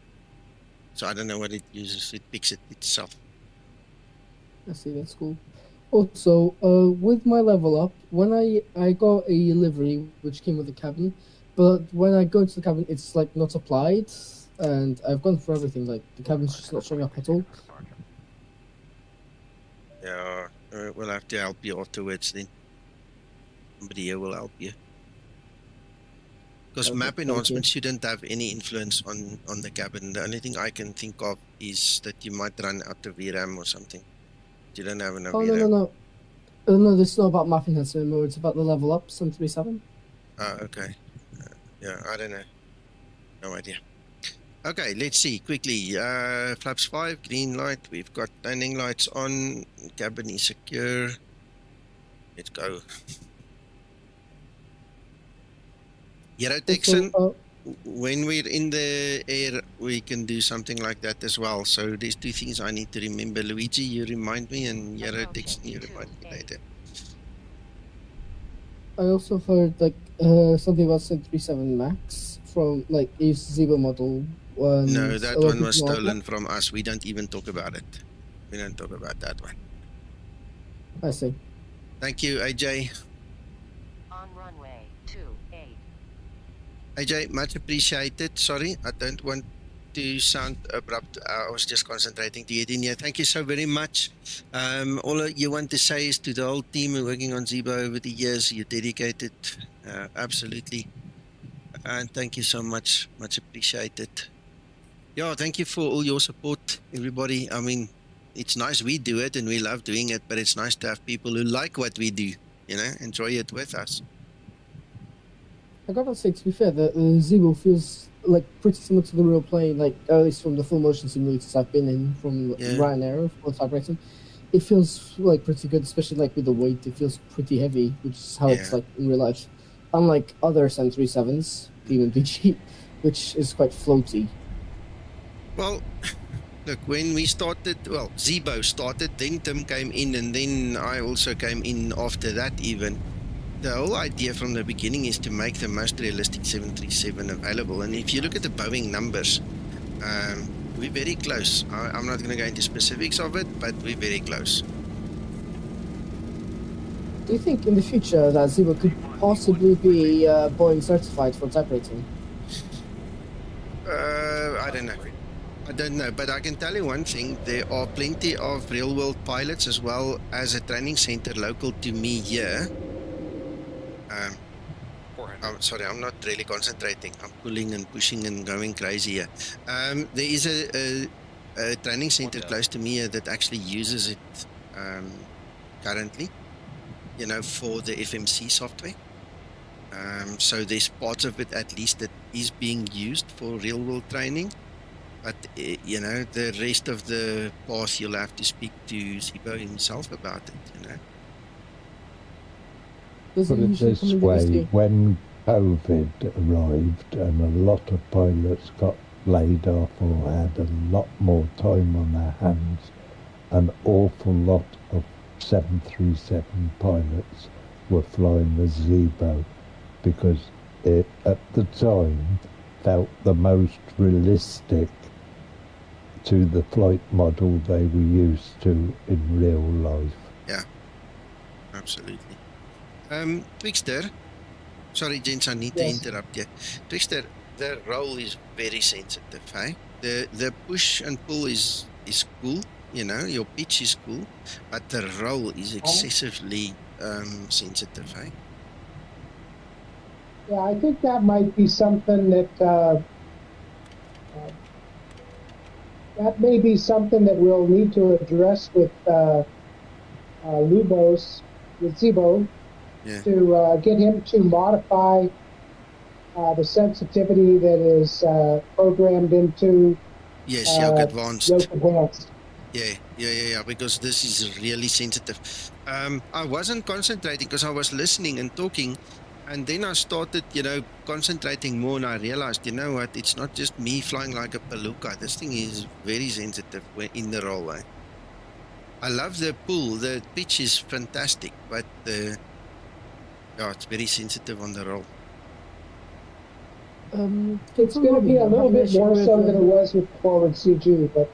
So I don't know what it uses. It picks it itself. I see, that's cool. Also, with my level up, when I got a livery which came with the cabin, but when I go into the cabin, it's like not applied. And I've gone for everything, like the cabin's just not showing up at all. Yeah, we'll have to help you afterwards then. Somebody here will help you. Because map enhancement shouldn't have any influence on the cabin. The only thing I can think of is that you might run out of VRAM or something. You don't have enough VRAM. No, this is not about map enhancement anymore, it's about the level up, 737. Okay. Yeah, I don't know. No idea. Okay, let's see quickly. Flaps 5, green light. We've got landing lights on. Cabin is secure. Let's go. Texan, when we're in the air, we can do something like that as well. So there's two things I need to remember. Luigi, you remind me, and Texan, you remind me later. I also heard like something about 737 Max from like a Zibomod model. No, that one was stolen from us. We don't even talk about it. We don't talk about that one. I see. Thank you, AJ. On runway 28. AJ, much appreciated. Sorry, I don't want to sound abrupt. I was just concentrating to get in here. Thank you so very much. All you want to say is to the whole team working on Zibo over the years, you're dedicated. Absolutely. And thank you so much. Much appreciated. Yeah, thank you for all your support, everybody. I mean, it's nice we do it and we love doing it, but it's nice to have people who like what we do, you know, enjoy it with us. I gotta say, to be fair, the Zibo feels like pretty similar to the real plane, like at least from the full motion simulators I've been in from Ryanair for type rating. It feels like pretty good, especially like with the weight. It feels pretty heavy, which is how it's like in real life. Unlike other 737s, KBWI, which is quite floaty. Well, look, when we started, well, Zibo started, then Tim came in, and then I also came in after that even. The whole idea from the beginning is to make the most realistic 737 available. And if you look at the Boeing numbers, we're very close. I'm not going to go into specifics of it, but we're very close. Do you think in the future that Zibo could possibly be Boeing certified for type rating? I don't know. I don't know, but I can tell you one thing. There are plenty of real-world pilots as well as a training center local to me here. I'm sorry, I'm not really concentrating. I'm pulling and pushing and going crazy here. There is a training center close to me that actually uses it currently, you know, for the FMC software. So there's parts of it at least that is being used for real-world training. But, you know, the rest of the path, you'll have to speak to Zibo himself about it, you know. Put it this way, when COVID arrived and a lot of pilots got laid off or had a lot more time on their hands, an awful lot of 737 pilots were flying the Zibo because it, at the time, felt the most realistic to the flight model they were used to in real life. Yeah, absolutely. Twkster, sorry gents, I need to interrupt you. Twkster, the roll is very sensitive, hey? The push and pull is cool, you know, your pitch is cool, but the roll is excessively sensitive, hey? Yeah, I think that might be something that that may be something that we'll need to address with Lubos, with Zibo, to get him to modify the sensitivity that is programmed into Yoke Advanced. Yoke Advanced. Yeah, because this is really sensitive. I wasn't concentrating because I was listening and talking, and then I started, you know, concentrating more, and I realized, you know what, it's not just me flying like a palooka. This thing is very sensitive in the rollway. I love the pull, the pitch is fantastic, but it's very sensitive on the roll. It's going to be a little bit more so than it was with forward CG, but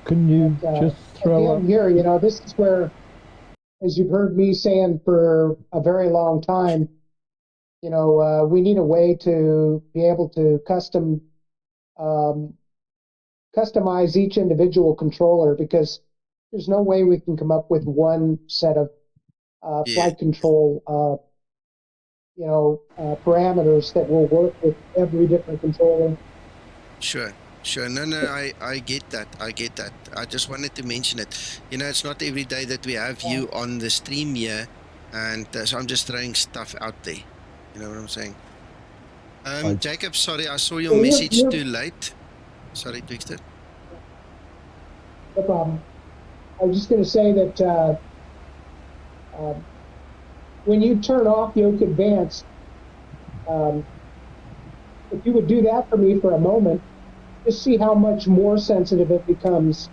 can you just throw up here? You know, this is where, as you've heard me saying for a very long time, you know, we need a way to be able to customize each individual controller, because there's no way we can come up with one set of flight control, parameters that will work with every different controller. Sure. No, I get that. I just wanted to mention it. You know, it's not every day that we have you on the stream here, and so I'm just throwing stuff out there. You know what I'm saying? Jacob, sorry, I saw your message too late. Sorry, Twkster. No problem. I was just going to say that when you turn off Yoke Advanced, if you would do that for me for a moment, just see how much more sensitive it becomes.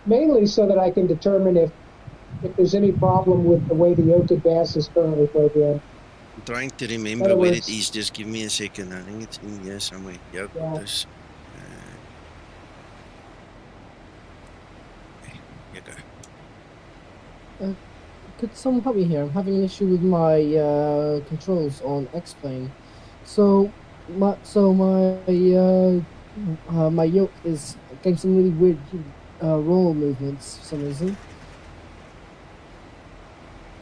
Mainly so that I can determine if there's any problem with the way the Yoke Advanced is currently programmed. I'm trying to remember where it is. Just give me a second. I think it's in here somewhere. Yoke this. Here you go. Could someone help me here? I'm having an issue with my controls on X-Plane. So my yoke is getting some really weird roll movements for some reason.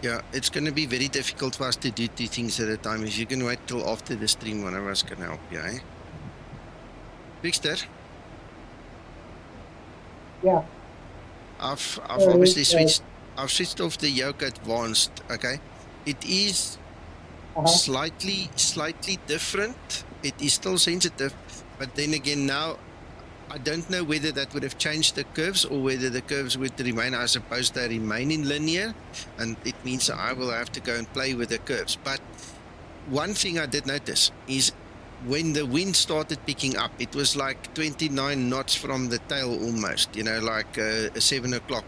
Yeah, it's going to be very difficult for us to do two things at a time. If you can wait till after the stream, one of us can help you, eh? Twkster? Yeah. I've obviously switched. I've switched off the Yoke Advanced. Okay, it is slightly different. It is still sensitive, but then again, now I don't know whether that would have changed the curves or whether the curves would remain. I suppose they remain in linear, and it means I will have to go and play with the curves. But one thing I did notice is when the wind started picking up, it was like 29 knots from the tail almost, you know, like a 7 o'clock,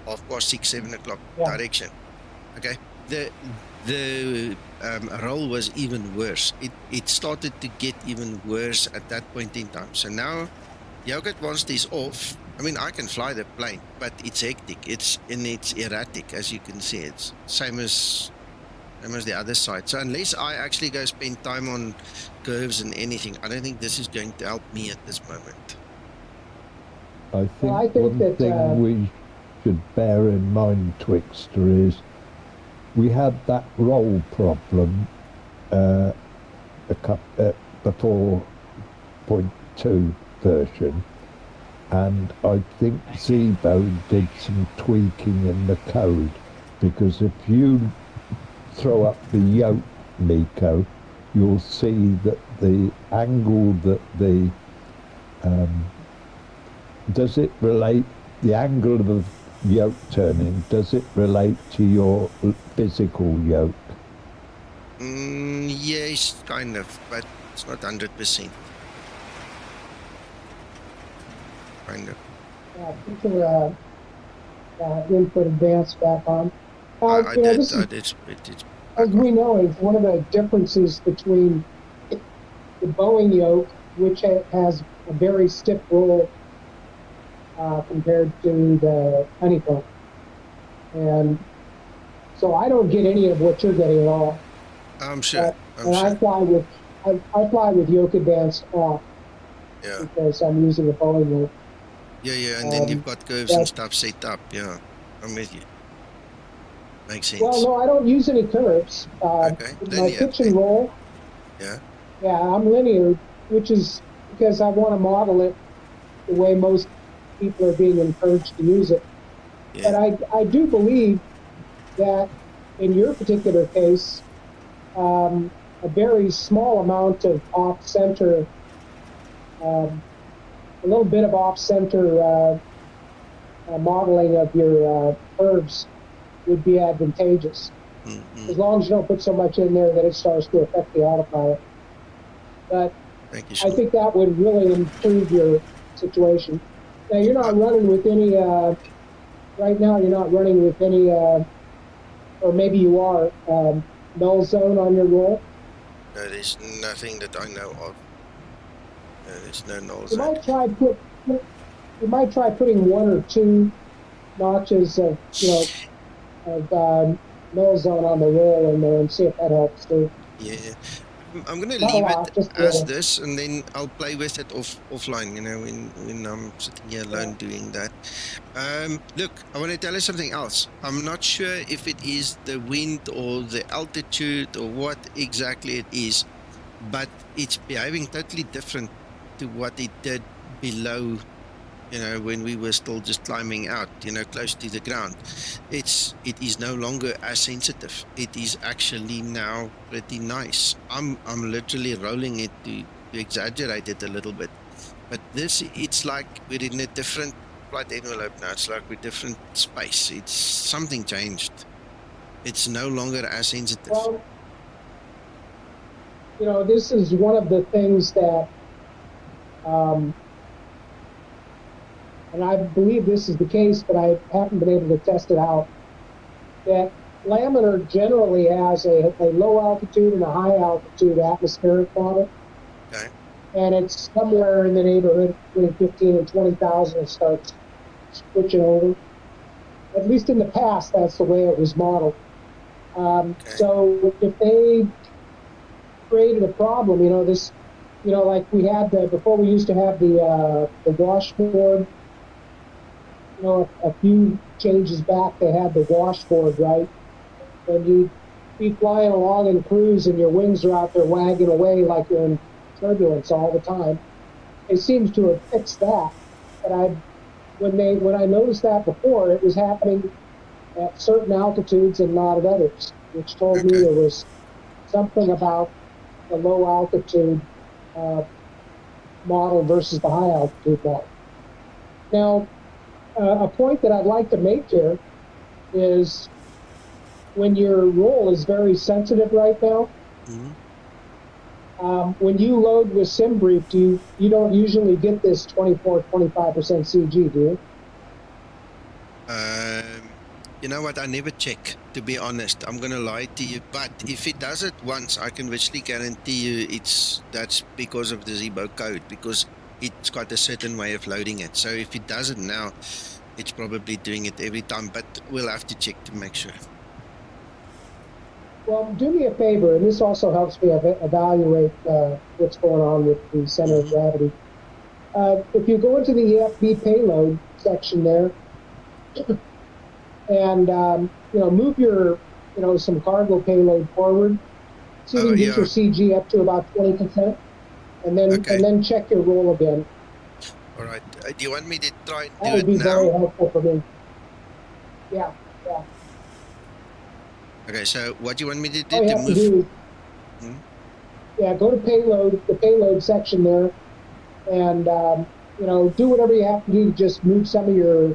6:30, 7 o'clock direction. Okay. The roll was even worse. It started to get even worse at that point in time. So now Yogurt once is off. I mean, I can fly the plane, but it's hectic. It's erratic, as you can see. It's same as the other side. So unless I actually go spend time on curves and anything, I don't think this is going to help me at this moment. I think one thing we should bear in mind, Twkster, is we had that roll problem before 0.2 version, and I think Zibo did some tweaking in the code, because if you throw up the yoke, Nico, you'll see that the angle that the does it relate, the angle of the yoke turning, does it relate to your physical yoke? Yes, kind of, but it's not 100%. Kind of. Yeah, put your input advance back on. I did. As we know, it's one of the differences between the Boeing yoke, which has a very stiff roll compared to the honeycomb. And so I don't get any of what you're getting at all. I'm sure. I fly with yoke advance off. Yeah. Because I'm using a Boeing yoke. Yeah, and then you've got curves and stuff set up. Yeah, I'm with you. Makes sense. Well, no, I don't use any curves. Okay. My pitch and roll. Yeah. Yeah, I'm linear, which is because I want to model it the way most people are being encouraged to use it. Yeah. But I do believe that in your particular case, a very small amount of off-center, a little bit of off-center modeling of your curves would be advantageous. As long as you don't put so much in there that it starts to affect the autopilot. But I think that would really improve your situation. Now, you're not running with any, right now you're not running with any, or maybe you are, null zone on your roll? No, there's nothing that I know of. No, there's no null You zone. might try putting 1 or 2 notches of, null zone on the roll in there and see if that helps too. Yeah. I'm going to leave it as this, and then I'll play with it offline, you know, when I'm sitting here alone doing that. Look, I want to tell you something else. I'm not sure if it is the wind or the altitude or what exactly it is, but it's behaving totally different to what it did below, you know, when we were still just climbing out, you know, close to the ground. It is no longer as sensitive. It is actually now pretty nice. I'm literally rolling it to exaggerate it a little bit. But it's like we're in a different flight envelope now. It's like we're different space. It's something changed. It's no longer as sensitive. Well, you know, this is one of the things that and I believe this is the case, but I haven't been able to test it out, that laminar generally has a low altitude and a high altitude atmospheric model. Okay. And it's somewhere in the neighborhood between 15 and 20,000 it starts switching over. At least in the past, that's the way it was modeled. So if they created a problem, you know, this, you know, like we had before we used to have the washboard. You know, a few changes back, they had the washboard, right? And you'd be flying along in cruise and your wings are out there wagging away like you're in turbulence all the time. It seems to have fixed that. But when I noticed that before, it was happening at certain altitudes and not at others, which told me there was something about the low altitude model versus the high altitude model. Now, a point that I'd like to make here is when your roll is very sensitive right now, When you load with SimBrief, you don't usually get this 24-25% CG, do you? You know what? I never check, to be honest. I'm gonna lie to you. But if it does it once, I can virtually guarantee you that's because of the Zibo code, because it's got a certain way of loading it. So if it does it now, it's probably doing it every time. But we'll have to check to make sure. Well, do me a favor, and this also helps me evaluate what's going on with the center of gravity. If you go into the EFB payload section there, and move your some cargo payload forward, see if you can get your CG up to about 20%, and then check your roll again. All right. Do you want me to try and do it now? That would be very helpful for me. Yeah. Okay, so what do you want me to do to move? Go to payload, the payload section there, and do whatever you have to do to just move some of your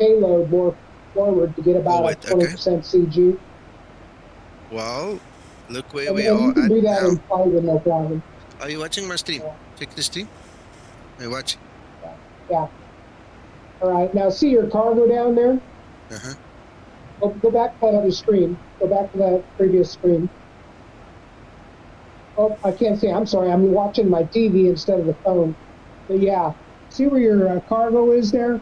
payload more forward to get about a 20% CG. Well, look where we are. You can do that in flight with no problem. Are you watching my stream? Check the stream. Are you watching? Yeah. All right. Now see your cargo down there? Go back to that other screen. Go back to that previous screen. Oh, I can't see. I'm sorry. I'm watching my TV instead of the phone. But yeah, see where your cargo is there?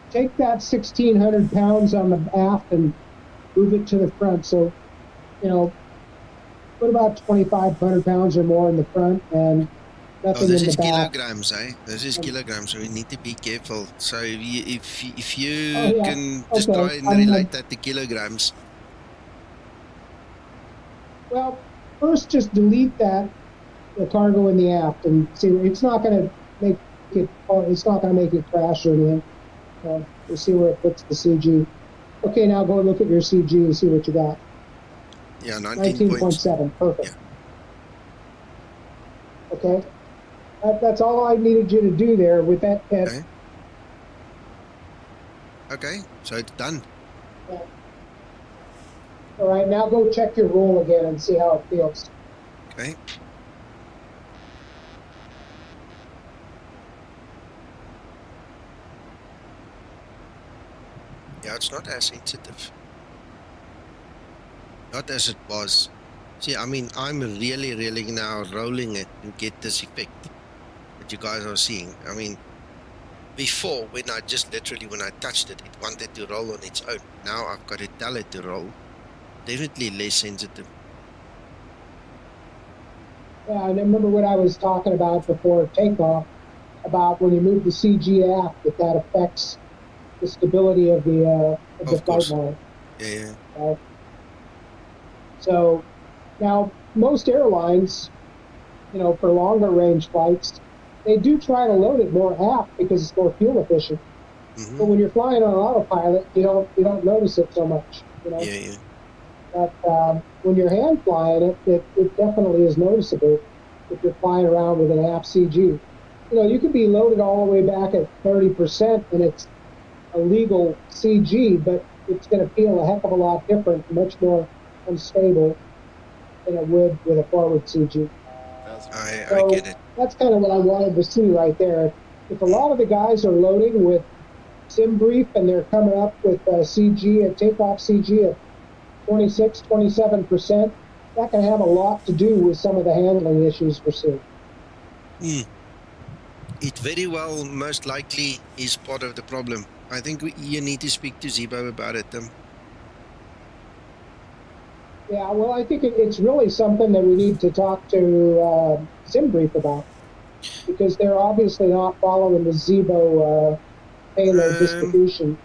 Take that 1,600 pounds on the aft and move it to the front. So, put about 2,500 pounds or more in the front and nothing in the back. This is kilograms, eh? This is kilograms, so we need to be careful. So if you can just try and relate that to kilograms. Well, first just delete the cargo in the aft and see. It's not going to make it. It's not going to make it crash or anything. We'll see where it puts the CG. Okay, now go look at your CG and see what you got. Yeah, 19.7. Perfect. Yeah. Okay. That's all I needed you to do there with that. Okay, so it's done. Yeah. All right, now go check your roll again and see how it feels. Okay. Yeah, it's not as sensitive. Not as it was. See, I mean, I'm really now rolling it to get this effect that you guys are seeing. I mean, before, when I touched it, it wanted to roll on its own. Now I've got to tell it to roll. Definitely less sensitive. Yeah, I remember what I was talking about before takeoff, about when you move the CG aft, that affects the stability of the flight model. Yeah. So now most airlines, for longer range flights, they do try to load it more aft because it's more fuel efficient. But when you're flying on autopilot, you don't notice it so much. Yeah. But when you're hand flying it definitely is noticeable if you're flying around with an aft CG. You could be loaded all the way back at 30% and it's a legal CG, but it's going to feel a heck of a lot different, much more unstable than it would with a forward CG. I get it. That's kind of what I wanted to see right there. If a lot of the guys are loading with SimBrief and they're coming up with CG, a takeoff CG at 26, 27%, that can have a lot to do with some of the handling issues we're seeing. It very well, most likely, is part of the problem. I think you need to speak to Zibo about it. Yeah, well, I think it's really something that we need to talk to SimBrief about, because they're obviously not following the Zibo payload distribution.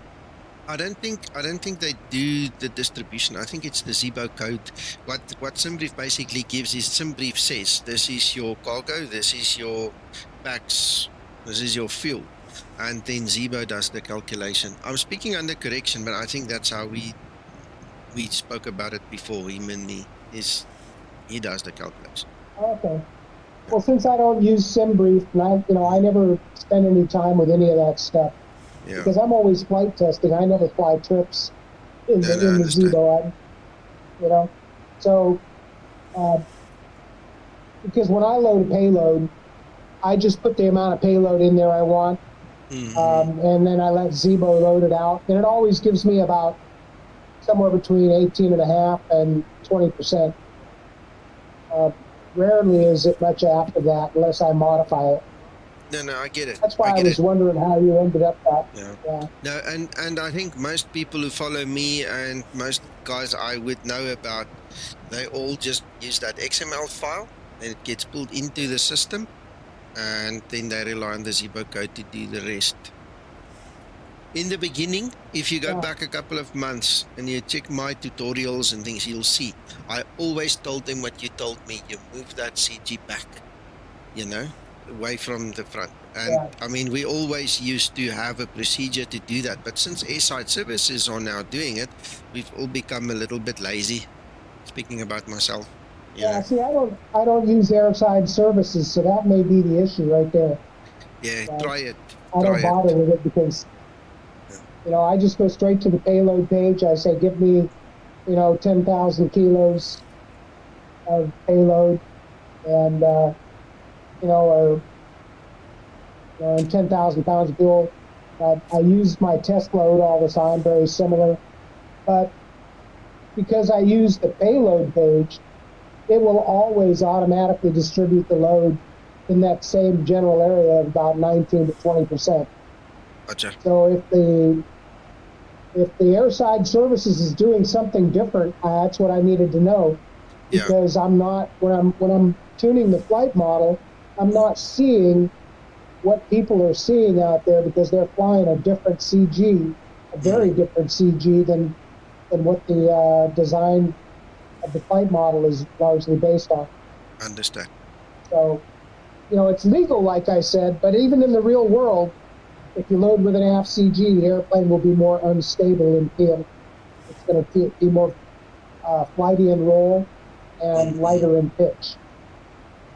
I don't think they do the distribution. I think it's the Zibo code. What SimBrief basically gives is SimBrief says this is your cargo, this is your packs, this is your fuel, and then Zibo does the calculation. I'm speaking under correction, but I think that's how we spoke about it before. Him and me, he does the calculation. Okay. Well, since I don't use SimBrief, and I never spend any time with any of that stuff. Yeah. Because I'm always flight testing. I never fly trips in the Zibo. So Because when I load a payload, I just put the amount of payload in there I want, and then I let Zibo load it out, and it always gives me about somewhere between 18.5% and 20%. Rarely is it much after that unless I modify it. No, I get it. That's why I was wondering how you ended up that. Yeah. No, and I think most people who follow me and most guys I would know about, they all just use that XML file, and it gets pulled into the system, and then they rely on the Zibo code to do the rest. In the beginning, if you go back a couple of months and you check my tutorials and things, you'll see I always told them what you told me. You move that CG back, you know, away from the front. And I mean, we always used to have a procedure to do that, but since airside services are now doing it, we've all become a little bit lazy. Speaking about myself. Yeah, see, I don't use airside services, so that may be the issue right there. Yeah, try it. I don't bother with it because, you know, I just go straight to the payload page. I say, give me, you know, 10,000 kilos of payload, and you know, or 10,000 pounds of fuel. I use my test load all the time, very similar, but because I use the payload page, it will always automatically distribute the load in that same general area of about 19 to 20%. Gotcha. So if the airside services is doing something different, that's what I needed to know, because I'm not, when I'm tuning the flight model, I'm not seeing what people are seeing out there because they're flying a different CG, a very different CG than what the design of the flight model is largely based on. Understand. So, you know, it's legal, like I said, but even in the real world, if you load with an aft CG, the airplane will be more unstable in feel. It's going to be more flighty in roll and lighter in pitch,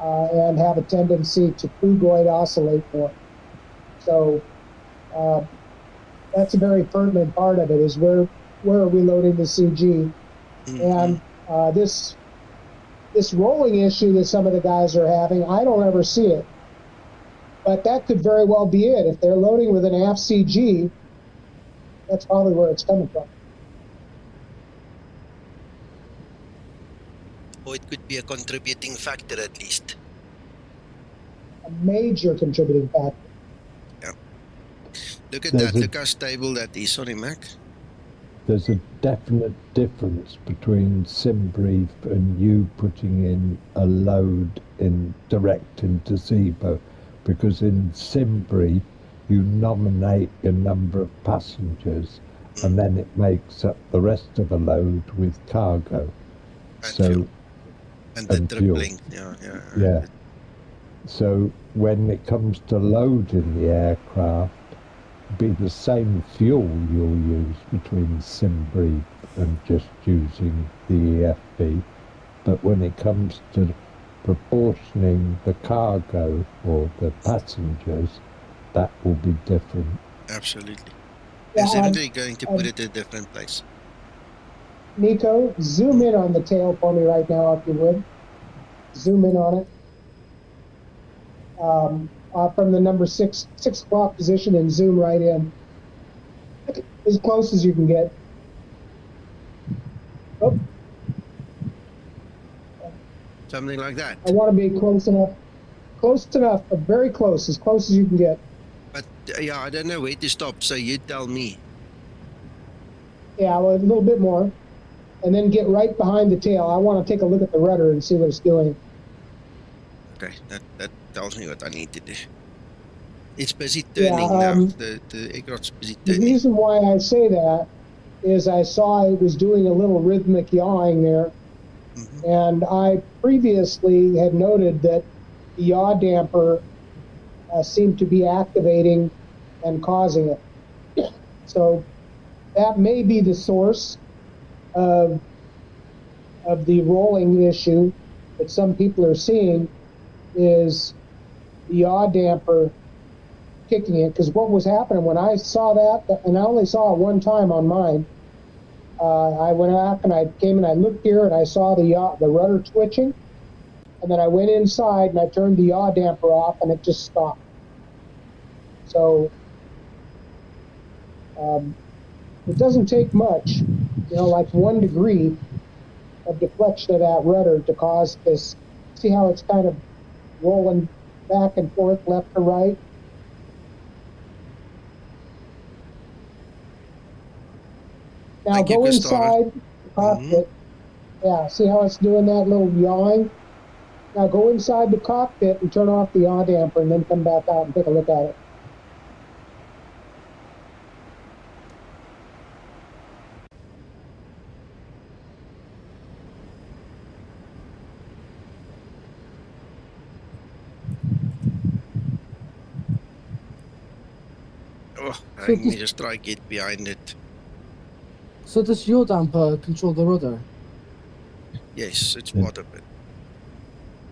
and have a tendency to prugoid oscillate more. So that's a very pertinent part of it, is where are we loading the CG? And this rolling issue that some of the guys are having, I don't ever see it. But that could very well be it. If they're loading with an aft CG, that's probably where it's coming from. Or it could be a contributing factor at least. A major contributing factor. Yeah. Look at that. Look how stable that is. Sorry, Mac. There's a definite difference between SimBrief and you putting in a load in direct into Zibo, because in SimBrief you nominate your number of passengers and then it makes up the rest of the load with cargo. And the tripling. Yeah. So when it comes to loading the aircraft, be the same fuel you'll use between SimBrief and just using the EFB, but when it comes to proportioning the cargo or the passengers, that will be different. Absolutely. It's definitely going to put it in a different place. Nico, zoom in on the tail for me right now, if you would. Zoom in on it. From the number 6 o'clock position, and zoom right in. As close as you can get. Oh. Something like that. I want to be close enough, but very close as you can get. But yeah, I don't know where to stop, so you tell me. Yeah, well, a little bit more, and then get right behind the tail. I want to take a look at the rudder and see what it's doing. Okay, that tells me what I need to do. It's busy turning now. The aircraft's busy turning. The reason why I say that is I saw it was doing a little rhythmic yawing there. And I previously had noted that the yaw damper seemed to be activating and causing it. So that may be the source of the rolling issue that some people are seeing, is the yaw damper kicking it. Because what was happening when I saw that, and I only saw it one time on mine, I went up and I came and I looked here and I saw the rudder twitching. And then I went inside and I turned the yaw damper off and it just stopped. So it doesn't take much, like 1 degree of deflection of that rudder to cause this. See how it's kind of rolling back and forth, left to right? Now go inside the cockpit. Yeah, see how it's doing that little yawing? Now go inside the cockpit and turn off the yaw damper and then come back out and take a look at it. Oh, let me just try to get behind it. So does your damper control the rudder? Yes, it's part of it.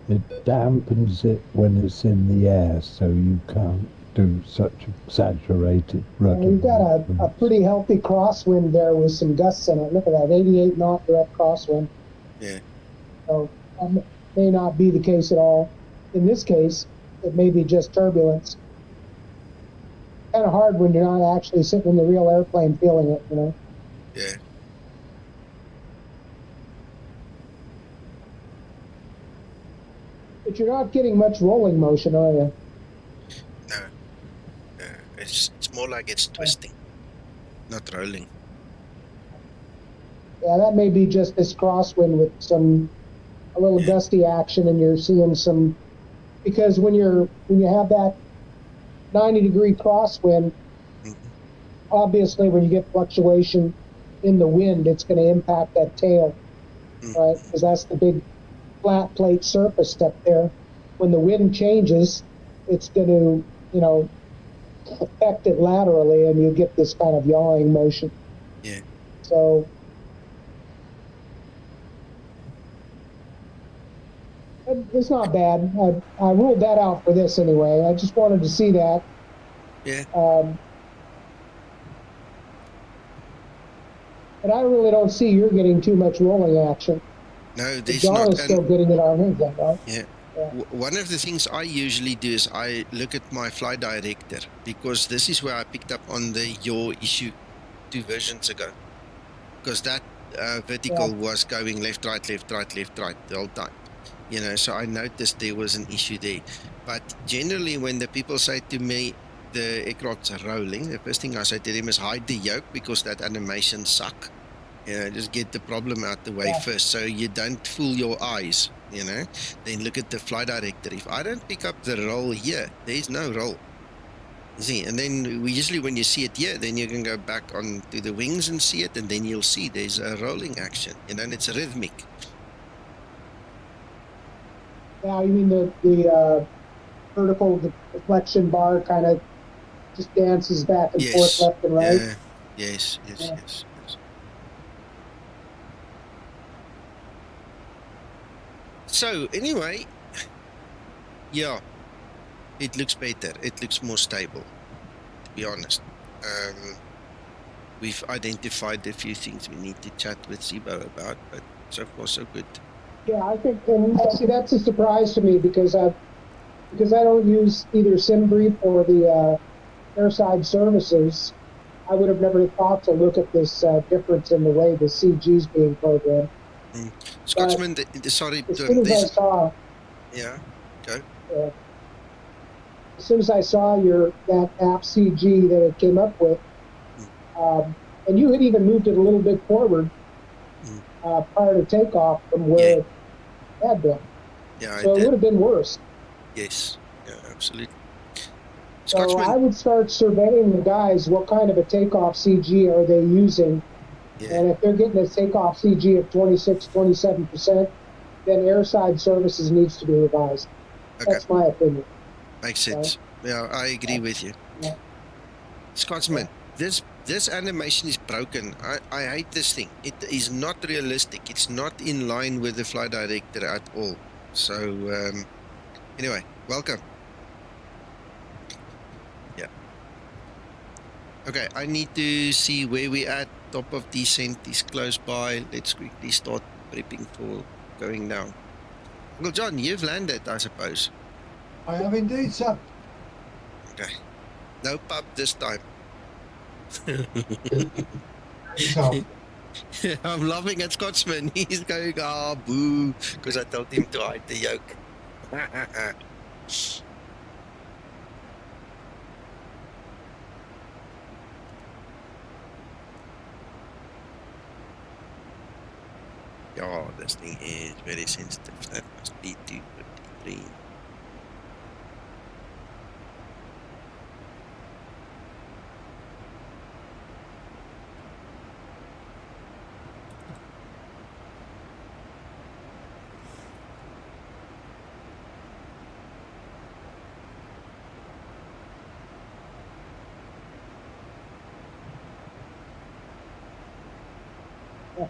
It dampens it when it's in the air, so you can't do such exaggerated rudder. You've got a pretty healthy crosswind there with some gusts in it. Look at that, 88 knot direct crosswind. Yeah. So that may not be the case at all. In this case, it may be just turbulence. Kind of hard when you're not actually sitting in the real airplane feeling it, Yeah. But you're not getting much rolling motion, are you? No. It's more like it's twisting, not rolling. Yeah, that may be just this crosswind with a little gusty action, and you're seeing some, because when you have that 90-degree crosswind, obviously when you get fluctuation in the wind, it's going to impact that tail, right? Because that's the big flat plate surface up there. When the wind changes, it's going to, affect it laterally, and you get this kind of yawing motion. Yeah. So it's not bad. I ruled that out for this anyway. I just wanted to see that. Yeah. But I really don't see you're getting too much rolling action. No, there's John not. is still getting it on his end, right? Yeah. One of the things I usually do is I look at my flight director, because this is where I picked up on your issue 2 versions ago. Because that vertical was going left, right, left, right, left, right the whole time. So I noticed there was an issue there. But generally, when the people say to me the aircraft's rolling, the first thing I say to them is hide the yoke, because that animation suck. Just get the problem out the way first, so you don't fool your eyes. Then look at the flight director. If I don't pick up the roll here, there's no roll. See, and then usually when you see it here, then you can go back onto the wings and see it, and then you'll see there's a rolling action, and it's rhythmic. Yeah, you mean the vertical deflection bar kind of just dances back and forth, left and right? Yeah. Yes. So anyway, yeah, it looks better. It looks more stable, to be honest. We've identified a few things we need to chat with Zibo about, but so far so good. Yeah, I think, and see, that's a surprise to me because I don't use either SimBrief or the airside services. I would have never thought to look at this difference in the way the CG is being programmed. Scotsman, sorry. As soon as I saw, yeah, go. As soon as I saw that app CG that it came up with, and you had even moved it a little bit forward prior to takeoff from where it had been. Yeah, so it would have been worse. Yes, yeah, absolutely. So I would start surveying the guys. What kind of a takeoff CG are they using? Yeah. And if they're getting a takeoff CG of 26, 27%, then airside services needs to be revised. Okay. That's my opinion. Makes sense. Right? Yeah, I agree with you. Yeah. Scotsman, this animation is broken. I hate this thing. It is not realistic. It's not in line with the flight director at all. So, anyway, welcome. Yeah. Okay, I need to see where we at top of descent is close by. Let's quickly start prepping for going down. Uncle John, you've landed, I suppose. I have indeed, sir. Okay. No pub this time. I'm laughing at Scotsman. He's going, boo, because I told him to hide the yoke. Oh, this thing is very sensitive. That must be 253.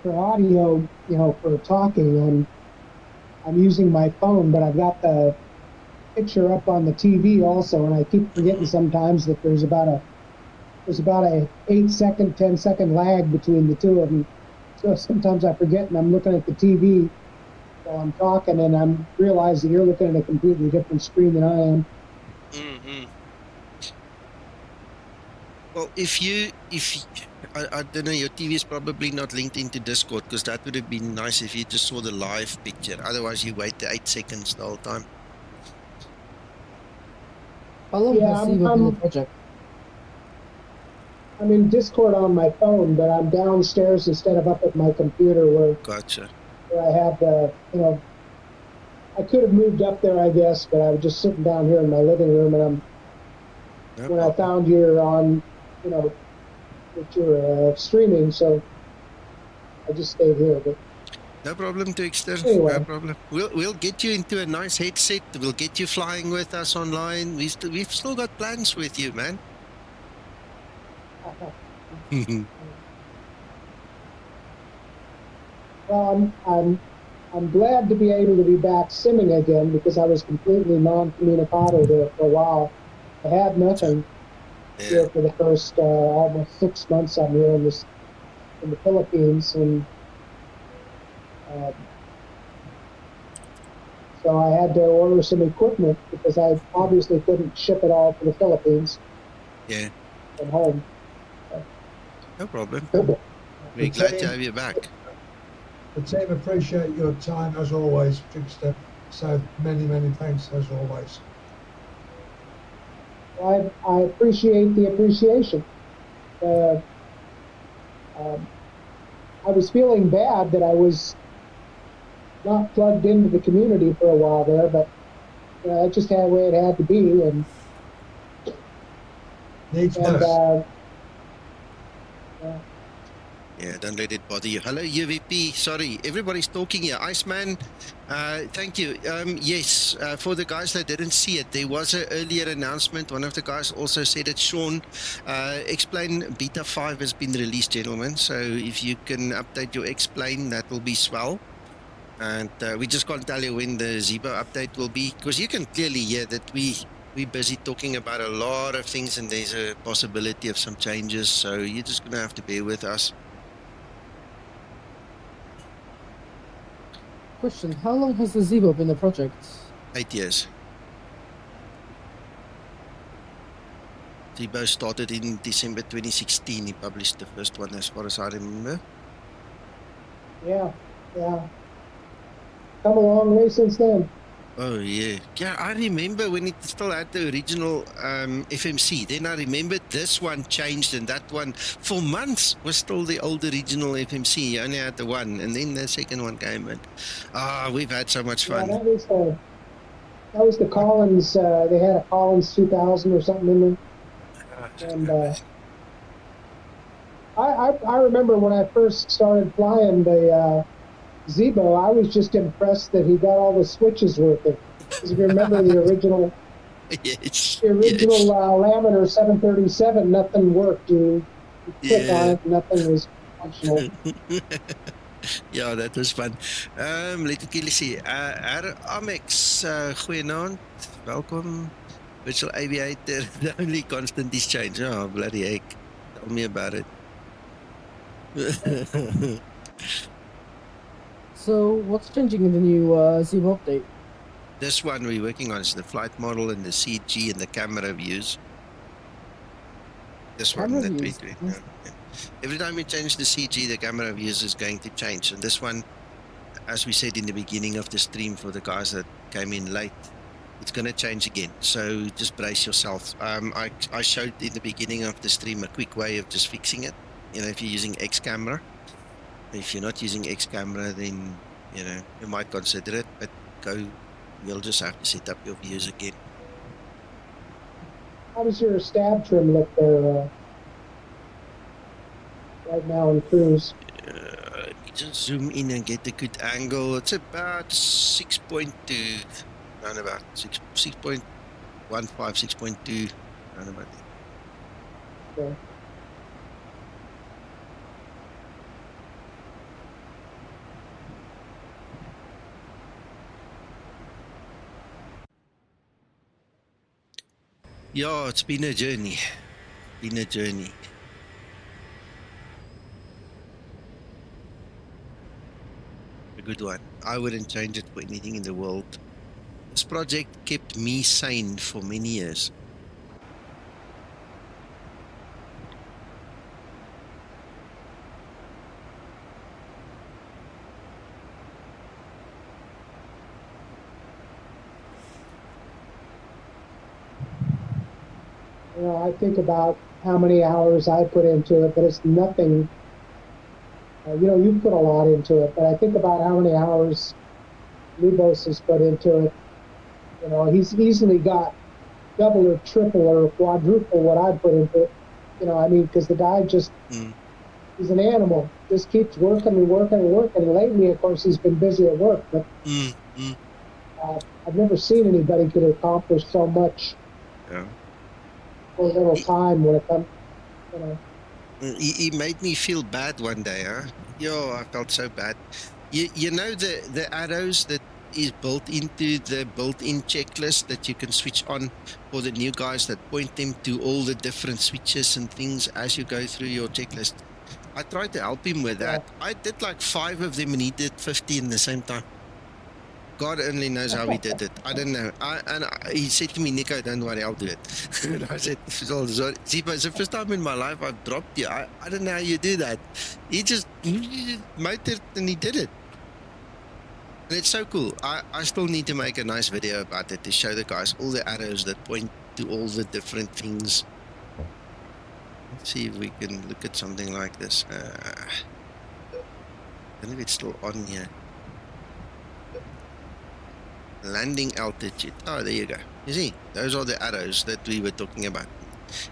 For audio, for talking, I'm using my phone, but I've got the picture up on the TV also, and I keep forgetting sometimes that there's about a 8-second, 10-second lag between the two of them. So sometimes I forget, and I'm looking at the TV while I'm talking, and I'm realizing you're looking at a completely different screen than I am. Mm-hmm. Well, I don't know, your TV is probably not linked into Discord, because that would have been nice if you just saw the live picture. Otherwise, you wait the 8 seconds the whole time. How long has he been in the project? I'm in Discord on my phone, but I'm downstairs instead of up at my computer where I have the, I could have moved up there, I guess, but I was just sitting down here in my living room, and when I found you're on, that you're streaming, so I just stayed here. But no problem, Twkster. Anyway. No problem. We'll get you into a nice headset. We'll get you flying with us online. We've still got plans with you, man. Well, I'm glad to be able to be back simming again, because I was completely non-communicado there for a while. I had nothing here for the first almost 6 months I'm here in the Philippines, and so I had to order some equipment because I obviously couldn't ship it all to the Philippines. Yeah. From home. No problem. We're glad to have you back. The team appreciate your time as always, Twkster. So many, many thanks as always. I appreciate the appreciation. I was feeling bad that I was not plugged into the community for a while there, but that's just the way it had to be. And yeah, don't let it bother you. Hello, UVP. Sorry, everybody's talking here. Iceman, thank you. Yes, for the guys that didn't see it, there was an earlier announcement. One of the guys also said it. Sean, Explain Beta 5 has been released, gentlemen. So if you can update your Explain, that will be swell. And we just can't tell you when the Zibo update will be, because you can clearly hear that we're busy talking about a lot of things, and there's a possibility of some changes. So you're just going to have to bear with us. Question, how long has the Zibo been a project? 8 years. Zibo started in December 2016. He published the first one, as far as I remember. Yeah. Come a long way since then. Oh, yeah. Yeah, I remember when it still had the original FMC. Then I remember this one changed, and that one for months was still the old original FMC. You only had the one, and then the second one came in. We've had so much fun. Yeah, that was the Collins. They had a Collins 2000 or something in there. And I remember when I first started flying the Zibo, I was just impressed that he got all the switches working. Because if you remember the original, Laminar 737, nothing worked. You click on it, nothing was functional. Ja, dat was fun. Let ek jullie sê. Amex, goeienaand. Welkom. Virtual Aviator, the only constant is change. Oh, bloody heck. Tell me about it. So, what's changing in the new Zibomod update? This one we're working on is the flight model and the CG and the camera views. This one that we're doing now. Yeah. Every time we change the CG, the camera views is going to change. And this one, as we said in the beginning of the stream for the guys that came in late, it's going to change again. So just brace yourself. I showed in the beginning of the stream a quick way of just fixing it. You know, if you're using X camera. If you're not using X camera, then, you know, you might consider it, but you'll just have to set up your views again. How does your stab trim look there right now in cruise? Let me just zoom in and get a good angle. It's about 6.2, around about 6.15, 6.2, around about there. Okay. Yeah, it's been a journey. A good one. I wouldn't change it for anything in the world. This project kept me sane for many years. You know, I think about how many hours I put into it, but it's nothing. You know, you put a lot into it, but I think about how many hours Libos has put into it. You know, he's easily got double or triple or quadruple what I put into it. You know, I mean, because the guy just, he's an animal. Just keeps working and working and working. And lately, of course, he's been busy at work, but I've never seen anybody could accomplish so much. Yeah. For a little time when it comes, you know. He made me feel bad one day, huh? Yo, I felt so bad. You know the arrows that is built into the built-in checklist that you can switch on for the new guys that point them to all the different switches and things as you go through your checklist. I tried to help him with that. I did like 5 of them and he did 50 in the same time. God only knows how he did it. I don't know. He said to me, Nico, don't worry, I'll do it. And I said, Zibo, it's the first time in my life I've dropped you. I don't know how you do that. He just made it and he did it. And it's so cool. I still need to make a nice video about it to show the guys all the arrows that point to all the different things. Let's see if we can look at something like this. I don't know if it's still on here. Landing altitude. Oh, there you go. You see, those are the arrows that we were talking about.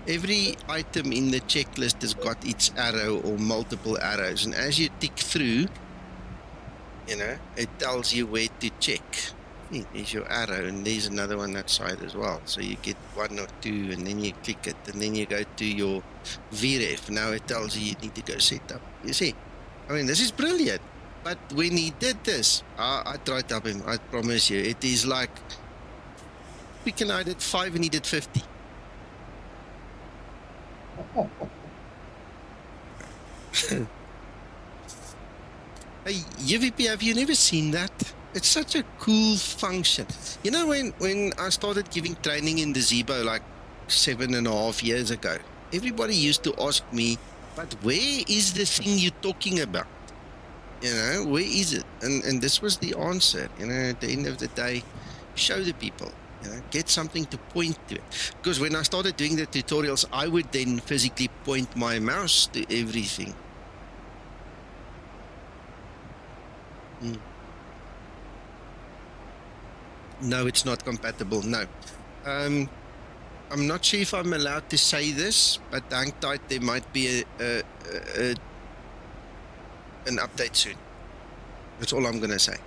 Every item in the checklist has got its arrow or multiple arrows. And as you tick through, you know, it tells you where to check. See, there's your arrow, and there's another one that side as well. So you get 1 or 2, and then you click it, and then you go to your VREF. Now it tells you need to go set up. You see, I mean, this is brilliant. But when he did this, I tried to help him, I promise you. It is like, I did 5 and he did 50. Hey, UVP, have you never seen that? It's such a cool function. You know, when I started giving training in the Zibo like 7.5 years ago, everybody used to ask me, but where is the thing you're talking about? You know, where is it? And this was the answer. You know, at the end of the day, show the people. You know, get something to point to it. Because when I started doing the tutorials, I would then physically point my mouse to everything. No, it's not compatible. No. I'm not sure if I'm allowed to say this, but hang tight, there might be an update soon. That's all I'm going to say.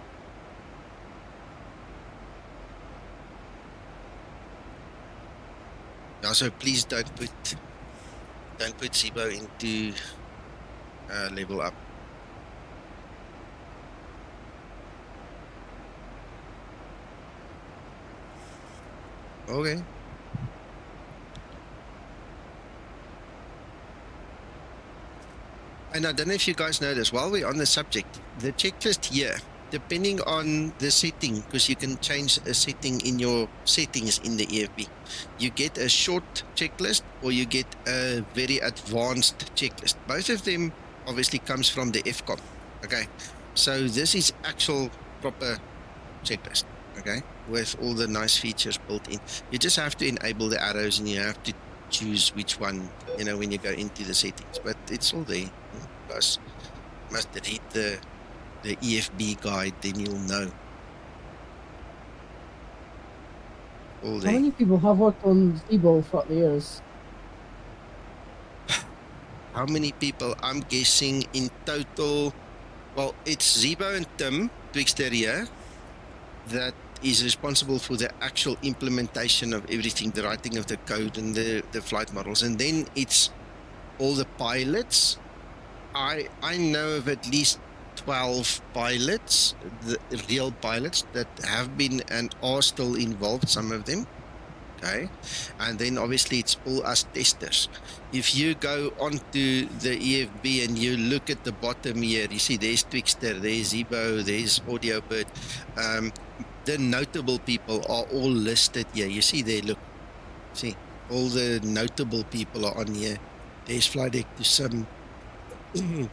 Yeah, so please don't put Zibo into level up. Okay. And I don't know if you guys know this, while we're on the subject, the checklist here, depending on the setting, because you can change a setting in your settings in the EFB, you get a short checklist or you get a very advanced checklist. Both of them obviously comes from the FCOM. Okay, so this is actual proper checklist, okay, with all the nice features built in. You just have to enable the arrows and you have to choose which one, you know, when you go into the settings, but it's all there. Plus, must read the EFB guide, then you'll know. All there. How many people have worked on Zibo throughout the years? How many people? I'm guessing in total, well, it's Zibo and Tim Twkster here that is responsible for the actual implementation of everything, the writing of the code and the flight models. And then it's all the pilots. I know of at least 12 pilots, the real pilots that have been and are still involved, some of them. Okay, and then obviously it's all us testers. If you go onto the EFB and you look at the bottom here, you see there's Twkster, there's Zibo, there's AudioBird. The notable people are all listed here. You see there, look, see, all the notable people are on here. There's Flydeck to some, you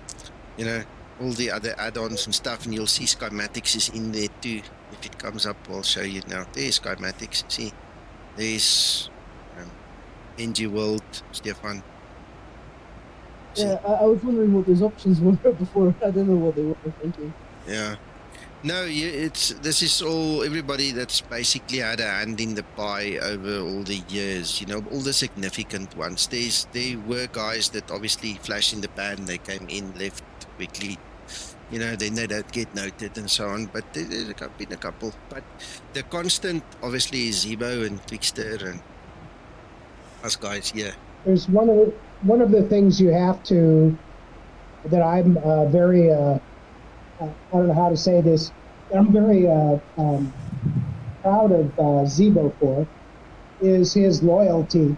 know, all the other add-ons and stuff, and you'll see Skymatix is in there too. If it comes up, I'll show you now. There's Skymatix, see. There's NG World, Stefan. Yeah, I was wondering what those options were before. I don't know what they were thinking. Yeah. No, this is all everybody that's basically had a hand in the pie over all the years, you know, all the significant ones. There were guys that obviously flashed in the pan, they came in, left quickly, you know, then they don't get noted and so on, but there's been a couple. But the constant obviously is Zibo and Twkster and us guys, yeah. There's one of the things you have to, that I'm very I don't know how to say this. I'm very proud of Zibo for is his loyalty.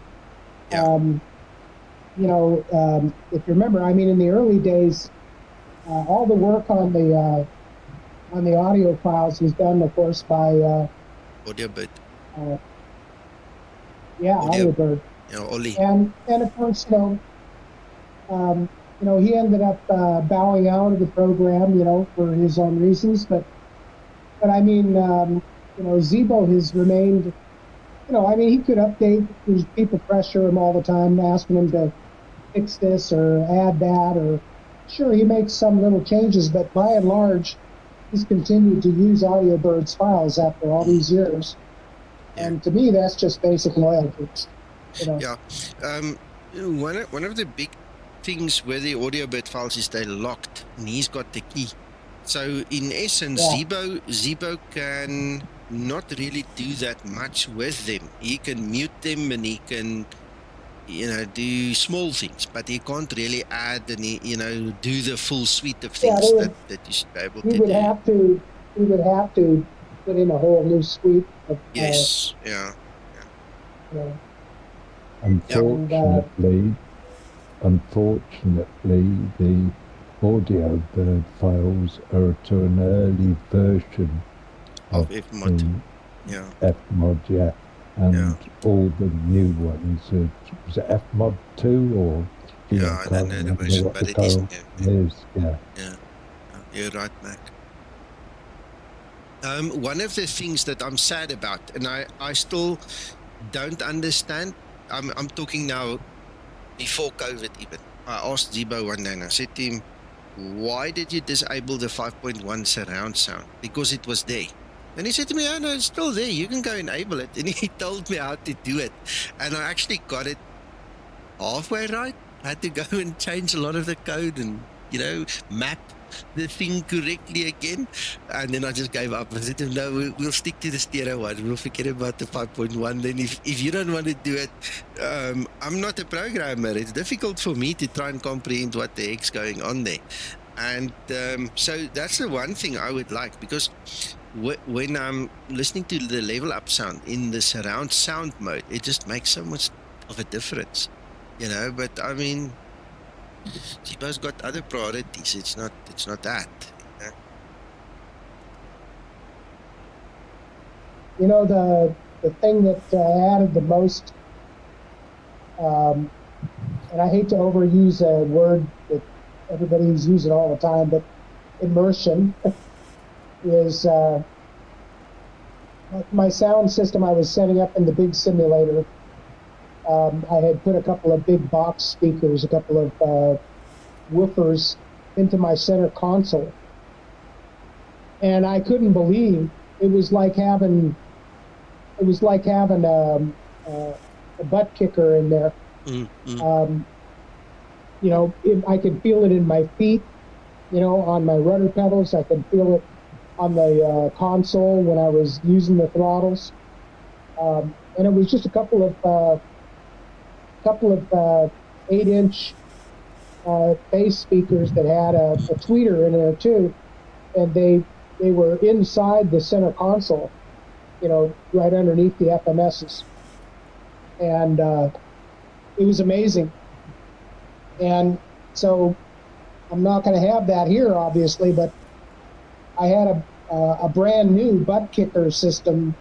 Yeah. You know, if you remember, I mean, in the early days, all the work on the audio files was done, of course, by AudioBird. AudioBird. You know, Oli. And of course, you know, he ended up bowing out of the program, you know, for his own reasons. But I mean, you know, Zibo has remained, you know, I mean, he could update. There's people pressure him all the time, asking him to fix this or add that, or sure, he makes some little changes, but by and large, he's continued to use AudioBird's files after all these years. Yeah. And to me, that's just basic loyalty. You know? Yeah. One of the big things where the AudioBird files is they're locked, and he's got the key. So in essence, Yeah. Zibo can not really do that much with them. He can mute them and he can, you know, do small things, but he can't really add and you know, do the full suite of things that you should be able to do. He would have to put in a whole new suite of yes, yeah. You know, Unfortunately, the AudioBird files are to an early version of FMod. FMod, yeah. And all the new ones was it FMod 2 or? Yeah, I don't know the version, but it is. Yeah. You're right, Mac. One of the things that I'm sad about, and I still don't understand, I'm talking now before COVID even. I asked Zibo one day and I said to him, why did you disable the 5.1 surround sound? Because it was there. And he said to me, oh no, it's still there, you can go enable it. And he told me how to do it. And I actually got it halfway right. I had to go and change a lot of the code and, you know, map the thing correctly again. And then I just gave up. I said to him, no, we'll stick to the stereo one. We'll forget about the 5.1. Then if you don't want to do it, I'm not a programmer. It's difficult for me to try and comprehend what the heck's going on there. And so that's the one thing I would like, because when I'm listening to the level up sound in the surround sound mode, it just makes so much of a difference, you know. But I mean, Zibo's got other priorities. It's not that. You know, the thing that added the most, and I hate to overuse a word that everybody's using all the time, but immersion is my sound system I was setting up in the big simulator. I had put a couple of big box speakers, a couple of woofers into my center console. And I couldn't believe it was like having a butt kicker in there. You know, I could feel it in my feet, you know, on my rudder pedals. I could feel it on the console when I was using the throttles. And it was just a couple of 8-inch bass speakers that had a tweeter in there too, and they were inside the center console, you know, right underneath the FMSs, and it was amazing. And so I'm not going to have that here, obviously, but I had a brand new butt kicker system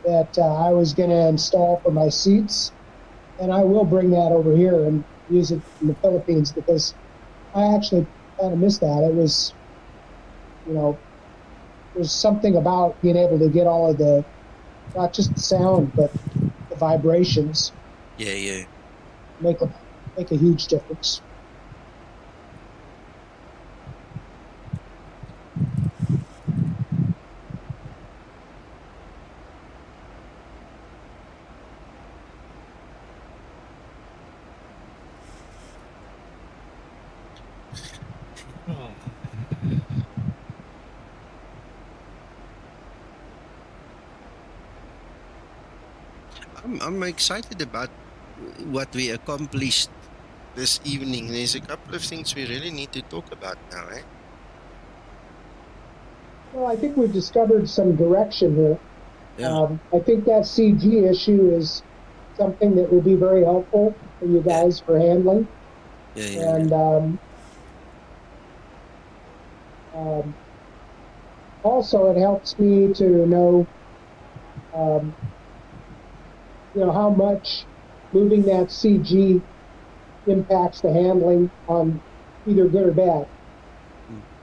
that I was going to install for my seats, and I will bring that over here and use it in the Philippines, because I actually kind of missed that. It was, you know, there's something about being able to get all of the, not just the sound, but the vibrations. Yeah. Make a huge difference. I'm excited about what we accomplished this evening. There's a couple of things we really need to talk about now, eh? Well, I think we've discovered some direction here. Yeah. I think that CG issue is something that will be very helpful for you guys for handling. And also, it helps me to know, you know, how much moving that CG impacts the handling on either good or bad.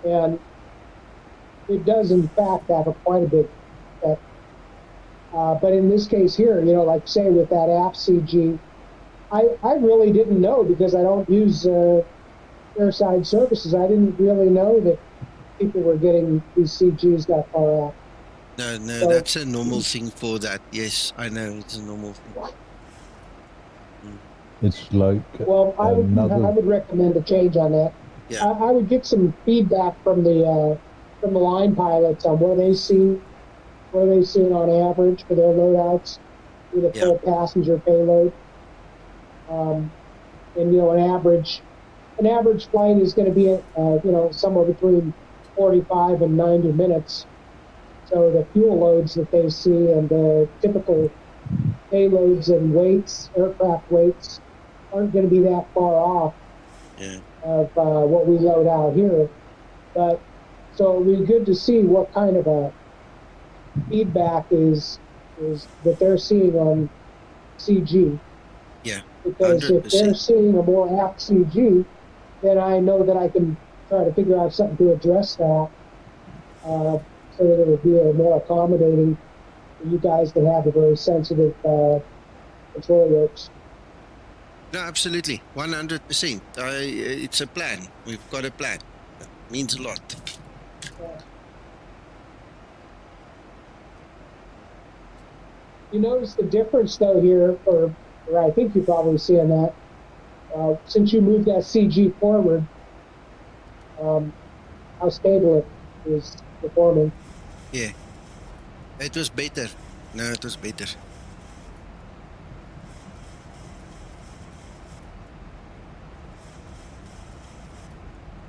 And it does, in fact, have quite a big effect. But in this case here, you know, like say with that app CG, I really didn't know, because I don't use airside services. I didn't really know that people were getting these CGs that far out. No, so, that's a normal thing for that. Yes, I know, it's a normal thing. It's like well, I would recommend a change on that. Yeah. I would get some feedback from the line pilots on what are they seeing on average for their loadouts with a full passenger payload. And you know, an average flight is going to be you know, somewhere between 45 and 90 minutes. So the fuel loads that they see and the typical payloads and weights, aircraft weights, aren't going to be that far off of what we load out here. But so it'd be good to see what kind of a feedback is that they're seeing on CG. Yeah. Because 100%. if they're seeing a more apt CG, then I know that I can try to figure out something to address that, so that it would be a more accommodating for you guys that have a very sensitive control yokes. No, absolutely, 100%. It's a plan. We've got a plan. It means a lot. Yeah. You notice the difference though here, or I think you're probably seeing that, since you moved that CG forward, how stable it is performing. Yeah, it was better. No, it was better.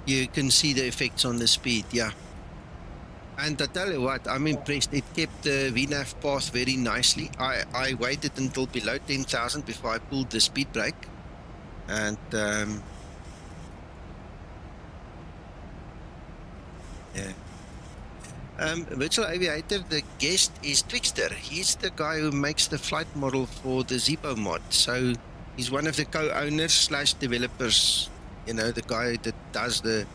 You can see the effects on the speed, yeah. And I tell you what, I'm impressed. It kept the VNAV path very nicely. I waited until below 10,000 before I pulled the speed brake. And Yeah. Virtual Aviator, the guest is Twkster. He's the guy who makes the flight model for the Zibomod. So he's one of the co-owners / developers, the guy that does the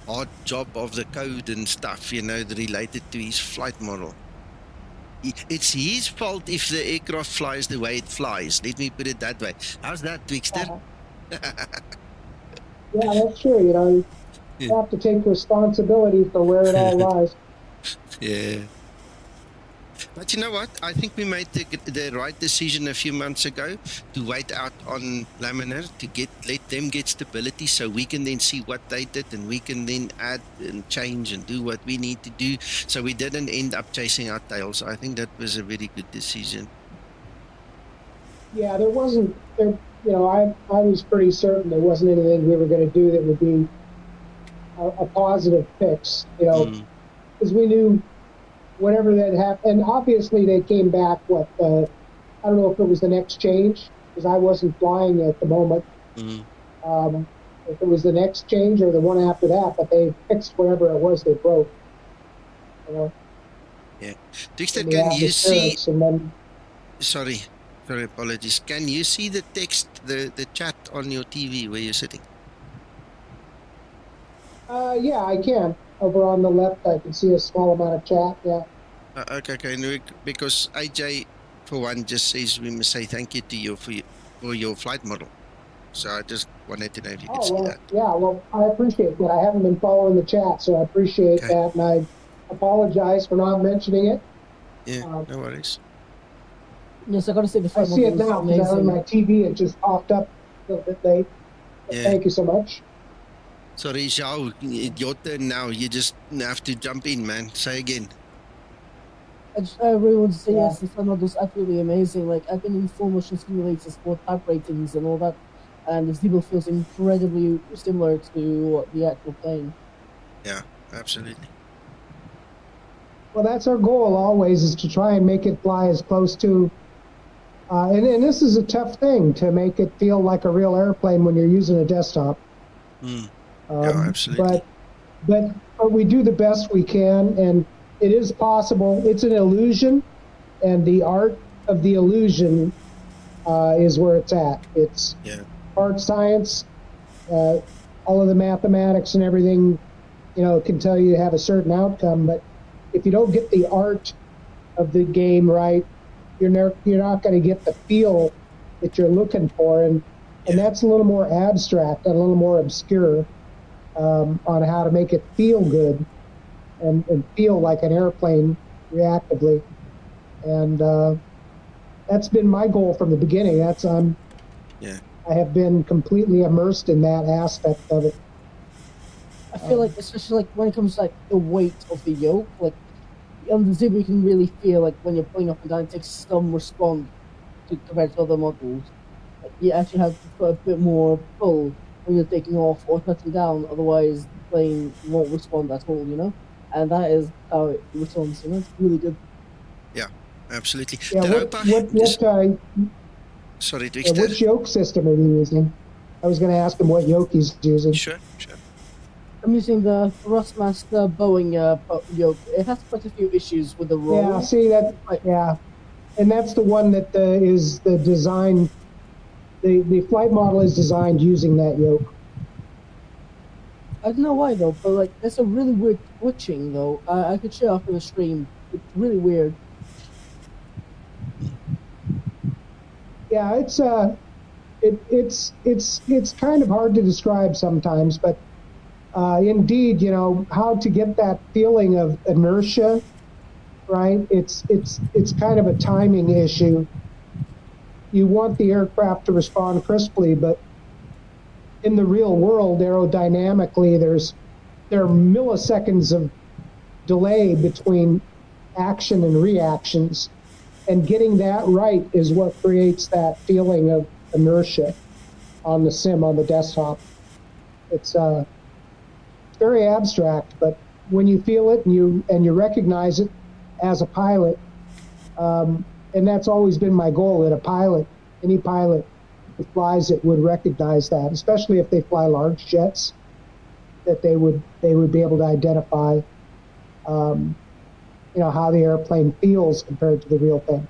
hard job of the code and stuff, related to his flight model. It's his fault if the aircraft flies the way it flies. Let me put it that way. How's that, Twkster? Yeah, that's true. You have to take responsibility for where it all lies. Yeah. But you know what? I think we made the right decision a few months ago to wait out on Laminar to let them get stability so we can then see what they did and we can then add and change and do what we need to do. So we didn't end up chasing our tails. I think that was a very good decision. Yeah, there wasn't, I was pretty certain there wasn't anything we were going to do that would be a positive fix, because we knew whenever that happened, and obviously they came back, I don't know if it was the next change, because I wasn't flying at the moment, if it was the next change or the one after that, but they fixed whatever it was they broke. Yeah. Twkster, can you see... Sorry, apologies. Can you see the text, the chat on your TV where you're sitting? Yeah, I can. Over on the left, I can see a small amount of chat, yeah. Okay. No, because AJ, for one, just says we must say thank you to you for your flight model. So I just wanted to know if you could see that. Yeah, well, I appreciate that. I haven't been following the chat, so I appreciate that, and I apologize for not mentioning it. Yeah, no worries. Yes, I got to say the flight model is amazing. I see it now, because on my TV it just popped up a little bit late. Yeah. Thank you so much. Sorry, Xiao, your turn now. You just have to jump in, man. Say again. I really want to say yes, the flight model is absolutely amazing. Like, I've been in full motion simulators for type ratings and all that, and the Zibo feels incredibly similar to the actual plane. Yeah, absolutely. Well, that's our goal always, is to try and make it fly as close to, and this is a tough thing, to make it feel like a real airplane when you're using a desktop. Absolutely. But we do the best we can, and it is possible. It's an illusion, and the art of the illusion is where it's at. It's hard science. All of the mathematics and everything, can tell you to have a certain outcome. But if you don't get the art of the game right, you're not going to get the feel that you're looking for, and that's a little more abstract and a little more obscure. On how to make it feel good and feel like an airplane reactively. And that's been my goal from the beginning. I have been completely immersed in that aspect of it. I feel like, especially like when it comes to like the weight of the yoke, like on the Zibo you can really feel like when you're pulling up and down, it takes some response compared to other models. Like, you actually have to put a bit more pull when you're taking off or touching down, otherwise the plane won't respond at all, and that is how it responds, It's really good. Yeah, absolutely. Yeah, sorry, Twkster. Which yoke system are you using? I was going to ask him what yoke he's using. Sure. I'm using the Thrustmaster Boeing yoke. It has quite a few issues with the roll. Yeah, see that? Yeah, and that's the one that is the design. The flight model is designed using that yoke. I don't know why though, but like there's a really weird twitching though. I could show after the stream. It's really weird. Yeah, it's kind of hard to describe sometimes, but indeed, how to get that feeling of inertia, right? It's kind of a timing issue. You want the aircraft to respond crisply, but in the real world, aerodynamically, there are milliseconds of delay between action and reactions, and getting that right is what creates that feeling of inertia on the sim, on the desktop. It's very abstract, but when you feel it and you recognize it as a pilot, and that's always been my goal, that any pilot who flies it would recognize that, especially if they fly large jets, that they would be able to identify you know, how the airplane feels compared to the real thing.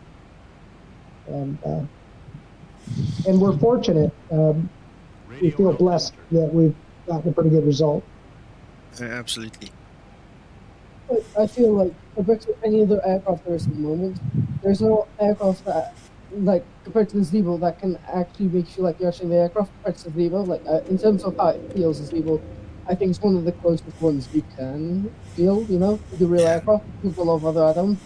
And we're fortunate. We feel blessed that we've gotten a pretty good result. Absolutely. I feel like compared to any other aircraft there is at the moment, there's no aircraft that, like, compared to the Zibo, that can actually make you feel like you're actually in the aircraft compared to the Zibo. Like, in terms of how it feels, the Zibo, I think it's one of the closest ones you can feel, you know, with the real aircraft, with a lot of other add-ons.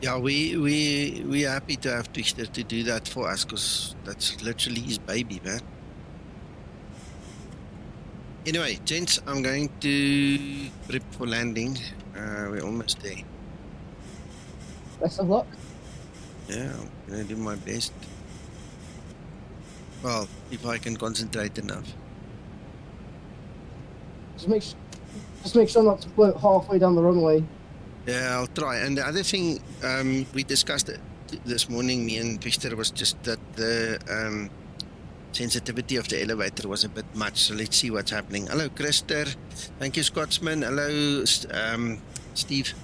Yeah, we're happy to have Twkster to do that for us, because that's literally his baby, man. Anyway, gents, I'm going to prep for landing. We're almost there. Best of luck. Yeah, I'm going to do my best. Well, if I can concentrate enough. Just make sure not to float halfway down the runway. Yeah, I'll try. And the other thing we discussed this morning, me and Twkster, was just that the sensitivity of the elevator was a bit much. So let's see what's happening. Hello, Krister. Thank you, Scotsman. Hello, Steve.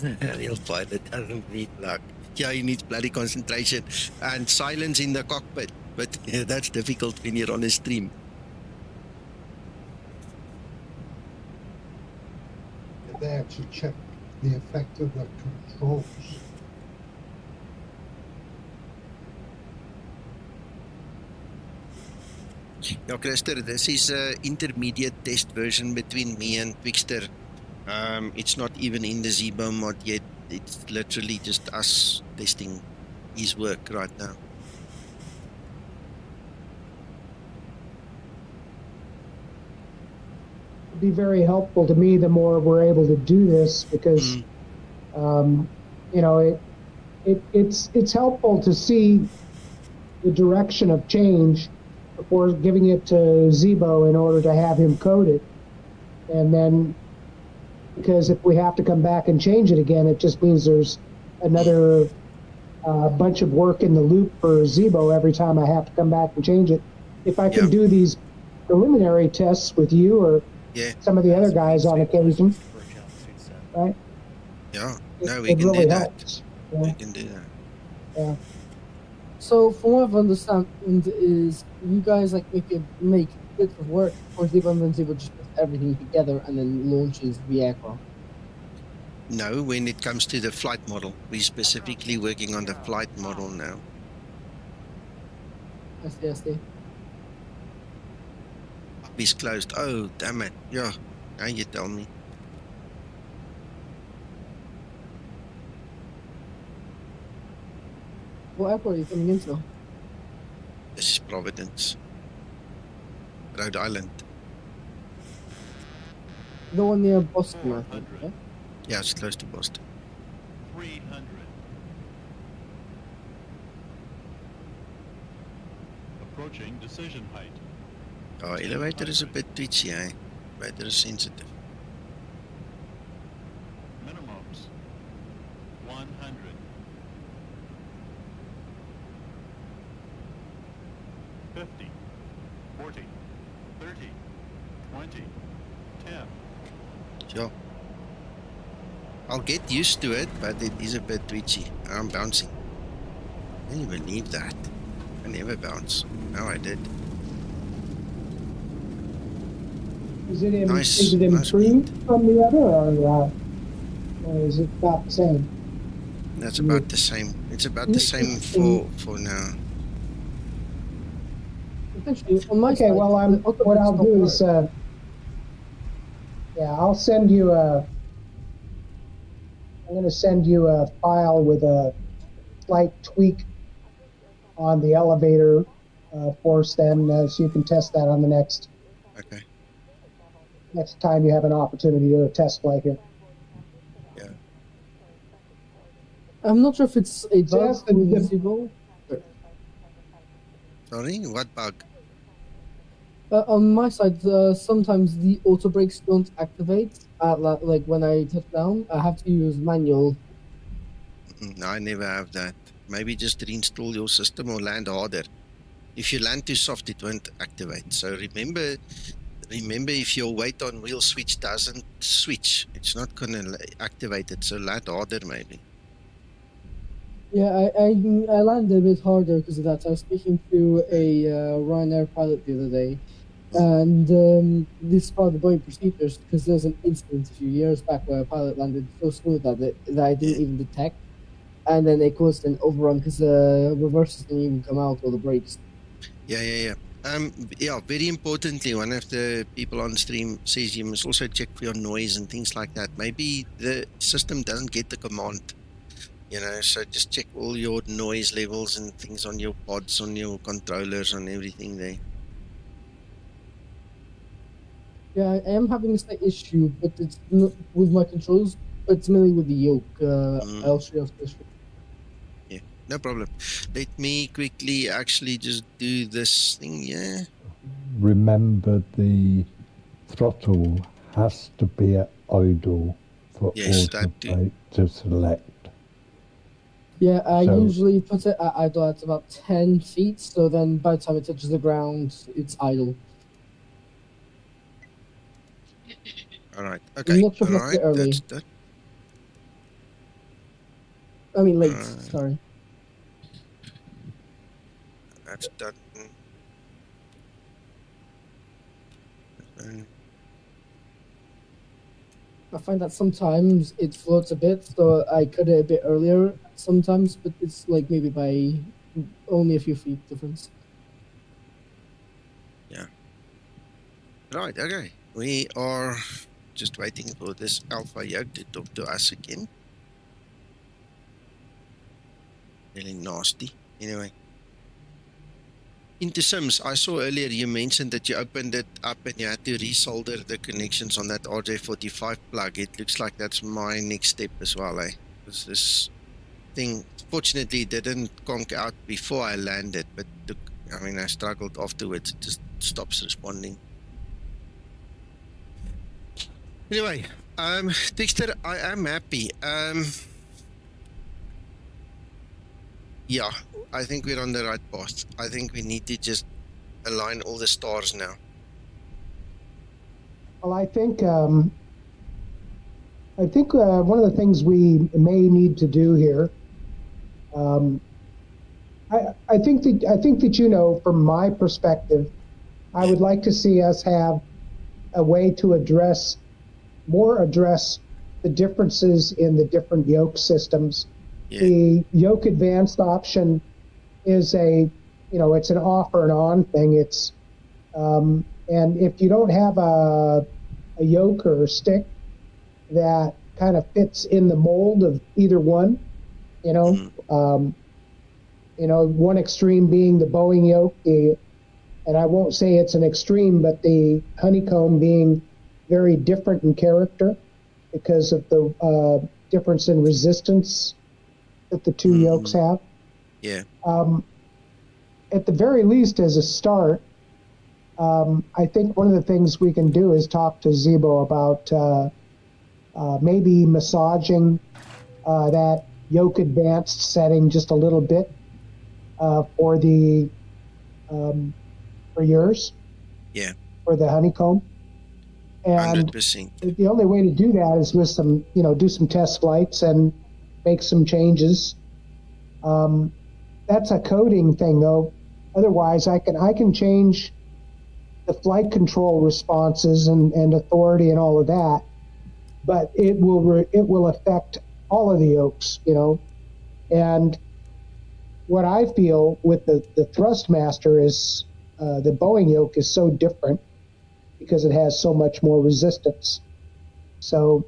Real pilot doesn't need luck. Yeah, he needs bloody concentration and silence in the cockpit. But yeah, that's difficult when you're on a stream. They actually check the effect of the controls. Yeah, Krister, this is an intermediate test version between me and Twkster. It's not even in the Zibomod yet. It's literally just us testing his work right now. It'd be very helpful to me the more we're able to do this, because you know, it's helpful to see the direction of change before giving it to Zibo in order to have him code it. And then, because if we have to come back and change it again, it just means there's another bunch of work in the loop for Zibo every time I have to come back and change it. If I can do these preliminary tests with you or some of the other guys on occasion, right? Yeah, no, we can really do that. Helps. Yeah. We can do that. Yeah. So, from what I've understood, is you guys like make bits of work for Zibo, and then Zibo just puts everything together and then launches the aircraft. No, when it comes to the flight model, we're specifically working on the flight model now. I see. He's closed. Oh, damn it. Yeah, now you tell me. What airport are you coming into? This is Providence, Rhode Island. The one near Boston, I think, yeah? Yeah, it's close to Boston. 300. Approaching decision height. Our elevator is a bit twitchy, eh? Elevator is sensitive. Minimums. 100. 50. 40. 30. 20. 10. Sure. I'll get used to it, but it is a bit twitchy. I'm bouncing. Can you believe that? I never bounce. Now I did. Is it improved from the other, or is it about the same? That's about the same. It's about the same for now. Okay, well, what I'll do is, I'll send you I'm going to send you a file with a slight tweak on the elevator force, then, so you can test that on the next time you have an opportunity to do a test flight here. Yeah. I'm not sure if it's a bug with Zibo. Sorry, what bug? On my side, sometimes the auto brakes don't activate. Like when I touch down, I have to use manual. No, I never have that. Maybe just reinstall your system or land harder. If you land too soft, it won't activate. So remember, remember, if your weight on wheel switch doesn't switch, it's not going to activate it. So land harder, maybe. Yeah, I landed a bit harder because of that. I was speaking to a Ryanair pilot the other day, and this is part of the Boeing procedures because there was an incident a few years back where a pilot landed so smooth that I didn't even detect, and then it caused an overrun because the reverses didn't even come out or the brakes. Yeah. Yeah, very importantly, one of the people on stream says you must also check for your noise and things like that. Maybe the system doesn't get the command, you know, so just check all your noise levels and things on your pods, on your controllers, on everything there. Yeah, I am having a slight issue, but it's not with my controls, but it's mainly with the yoke. I'll show you this. Yeah, no problem. Let me quickly actually just do this thing, yeah. Remember, the throttle has to be at idle for autopilot to select. Yeah, I usually put it at idle at about 10 feet, so then by the time it touches the ground, it's idle. All right, okay. I'm not sure if all that's right, early. that's that. I mean late, sorry. That's done. I find that sometimes it floats a bit, so I cut it a bit earlier sometimes, but it's like maybe by only a few feet difference. Yeah. Right, okay. We are just waiting for this alpha yoke to talk to us again. Really nasty. Anyway. Into Sims, I saw earlier you mentioned that you opened it up and you had to resolder the connections on that RJ45 plug. It looks like that's my next step as well, eh? Because this thing, fortunately, didn't conk out before I landed, but took, I mean, I struggled afterwards. It just stops responding. Anyway, Twkster, I am happy. Yeah, I think we're on the right path. I think we need to just align all the stars now. Well, I think one of the things we may need to do here, I think that you know, from my perspective, I would like to see us have a way to address the differences in the different yoke systems. Yeah. The yoke advanced option is it's an off or an on thing. It's and if you don't have a yoke or a stick that kind of fits in the mold of either one, one extreme being the Boeing yoke, and I won't say it's an extreme, but the honeycomb being very different in character because of the difference in resistance that the two yokes have. Yeah. At the very least, as a start, I think one of the things we can do is talk to Zibo about maybe massaging that yoke advanced setting just a little bit for the for yours. Yeah. For the honeycomb. And 100%. The only way to do that is with some, do some test flights and make some changes. That's a coding thing, though. Otherwise, I can change the flight control responses and authority and all of that, but it will affect all of the yokes, And what I feel with the Thrustmaster is the Boeing yoke is so different because it has so much more resistance. So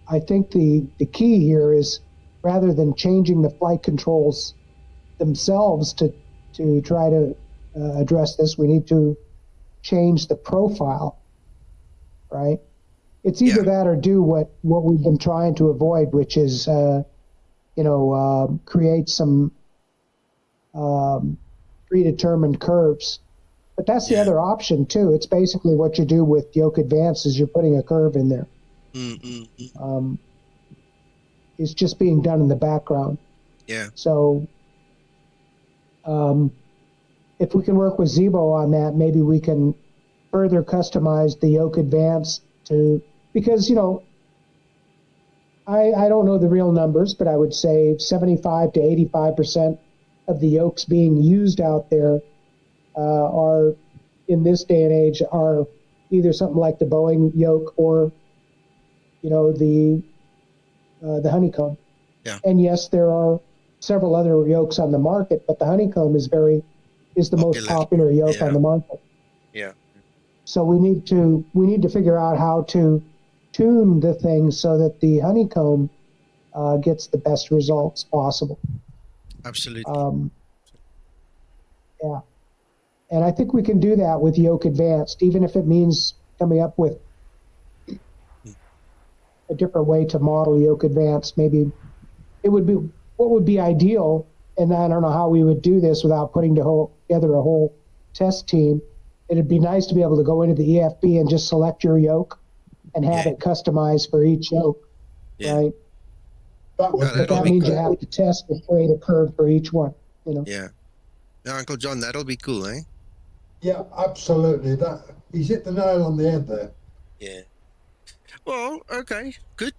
I think the key here is, rather than changing the flight controls themselves to try to address this, we need to change the profile, right? It's either that or do what we've been trying to avoid, which is, create some predetermined curves. But that's the other option, too. It's basically what you do with yoke advance is you're putting a curve in there. It's just being done in the background. Yeah. So if we can work with Zibo on that, maybe we can further customize the yoke advance to, because, you know, I don't know the real numbers, but I would say 75 to 85% of the yokes being used out there are, in this day and age, are either something like the Boeing yoke or, you know, the honeycomb. Yeah. And yes, there are several other yokes on the market, but the honeycomb is the most popular yoke on the market. Yeah. So we need to figure out how to tune the thing so that the honeycomb gets the best results possible. Absolutely. Yeah. And I think we can do that with yoke advanced, even if it means coming up with a different way to model yoke advanced. Maybe it would be, what would be ideal, and I don't know how we would do this without putting together a whole test team. It'd be nice to be able to go into the EFB and just select your yoke and have it customized for each yoke, right? But that means you have to test and create a curve for each one, you know? Yeah. Now, Uncle John, that'll be cool, eh? Yeah, absolutely. He's hit the nail on the head there. Yeah. Well, okay, good.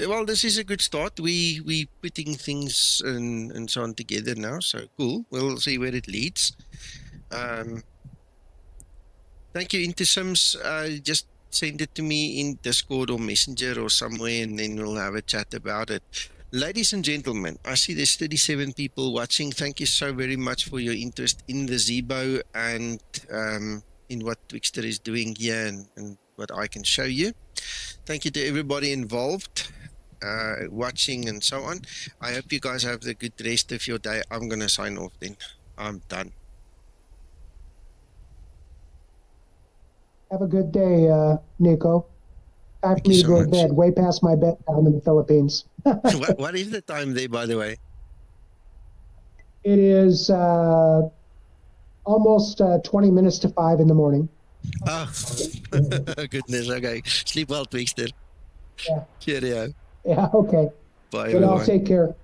Well, this is a good start. We putting things and so on together now, so cool. We'll see where it leads. Thank you, Intersims. Just send it to me in Discord or Messenger or somewhere, and then we'll have a chat about it. Ladies and gentlemen, I see there's 37 people watching. Thank you so very much for your interest in the Zibo and in what Twkster is doing here and what I can show you. Thank you to everybody involved, watching and so on. I hope you guys have the good rest of your day. I'm going to sign off then. I'm done. Have a good day, Nico. Time for me to go to bed, way past my bedtime in the Philippines. What is the time there, by the way? It is almost 20 minutes to 5 in the morning. Oh, goodness. Okay. Sleep well, Twkster. Yeah. Cheerio. Yeah, okay. Bye, Good, everyone. I'll take care.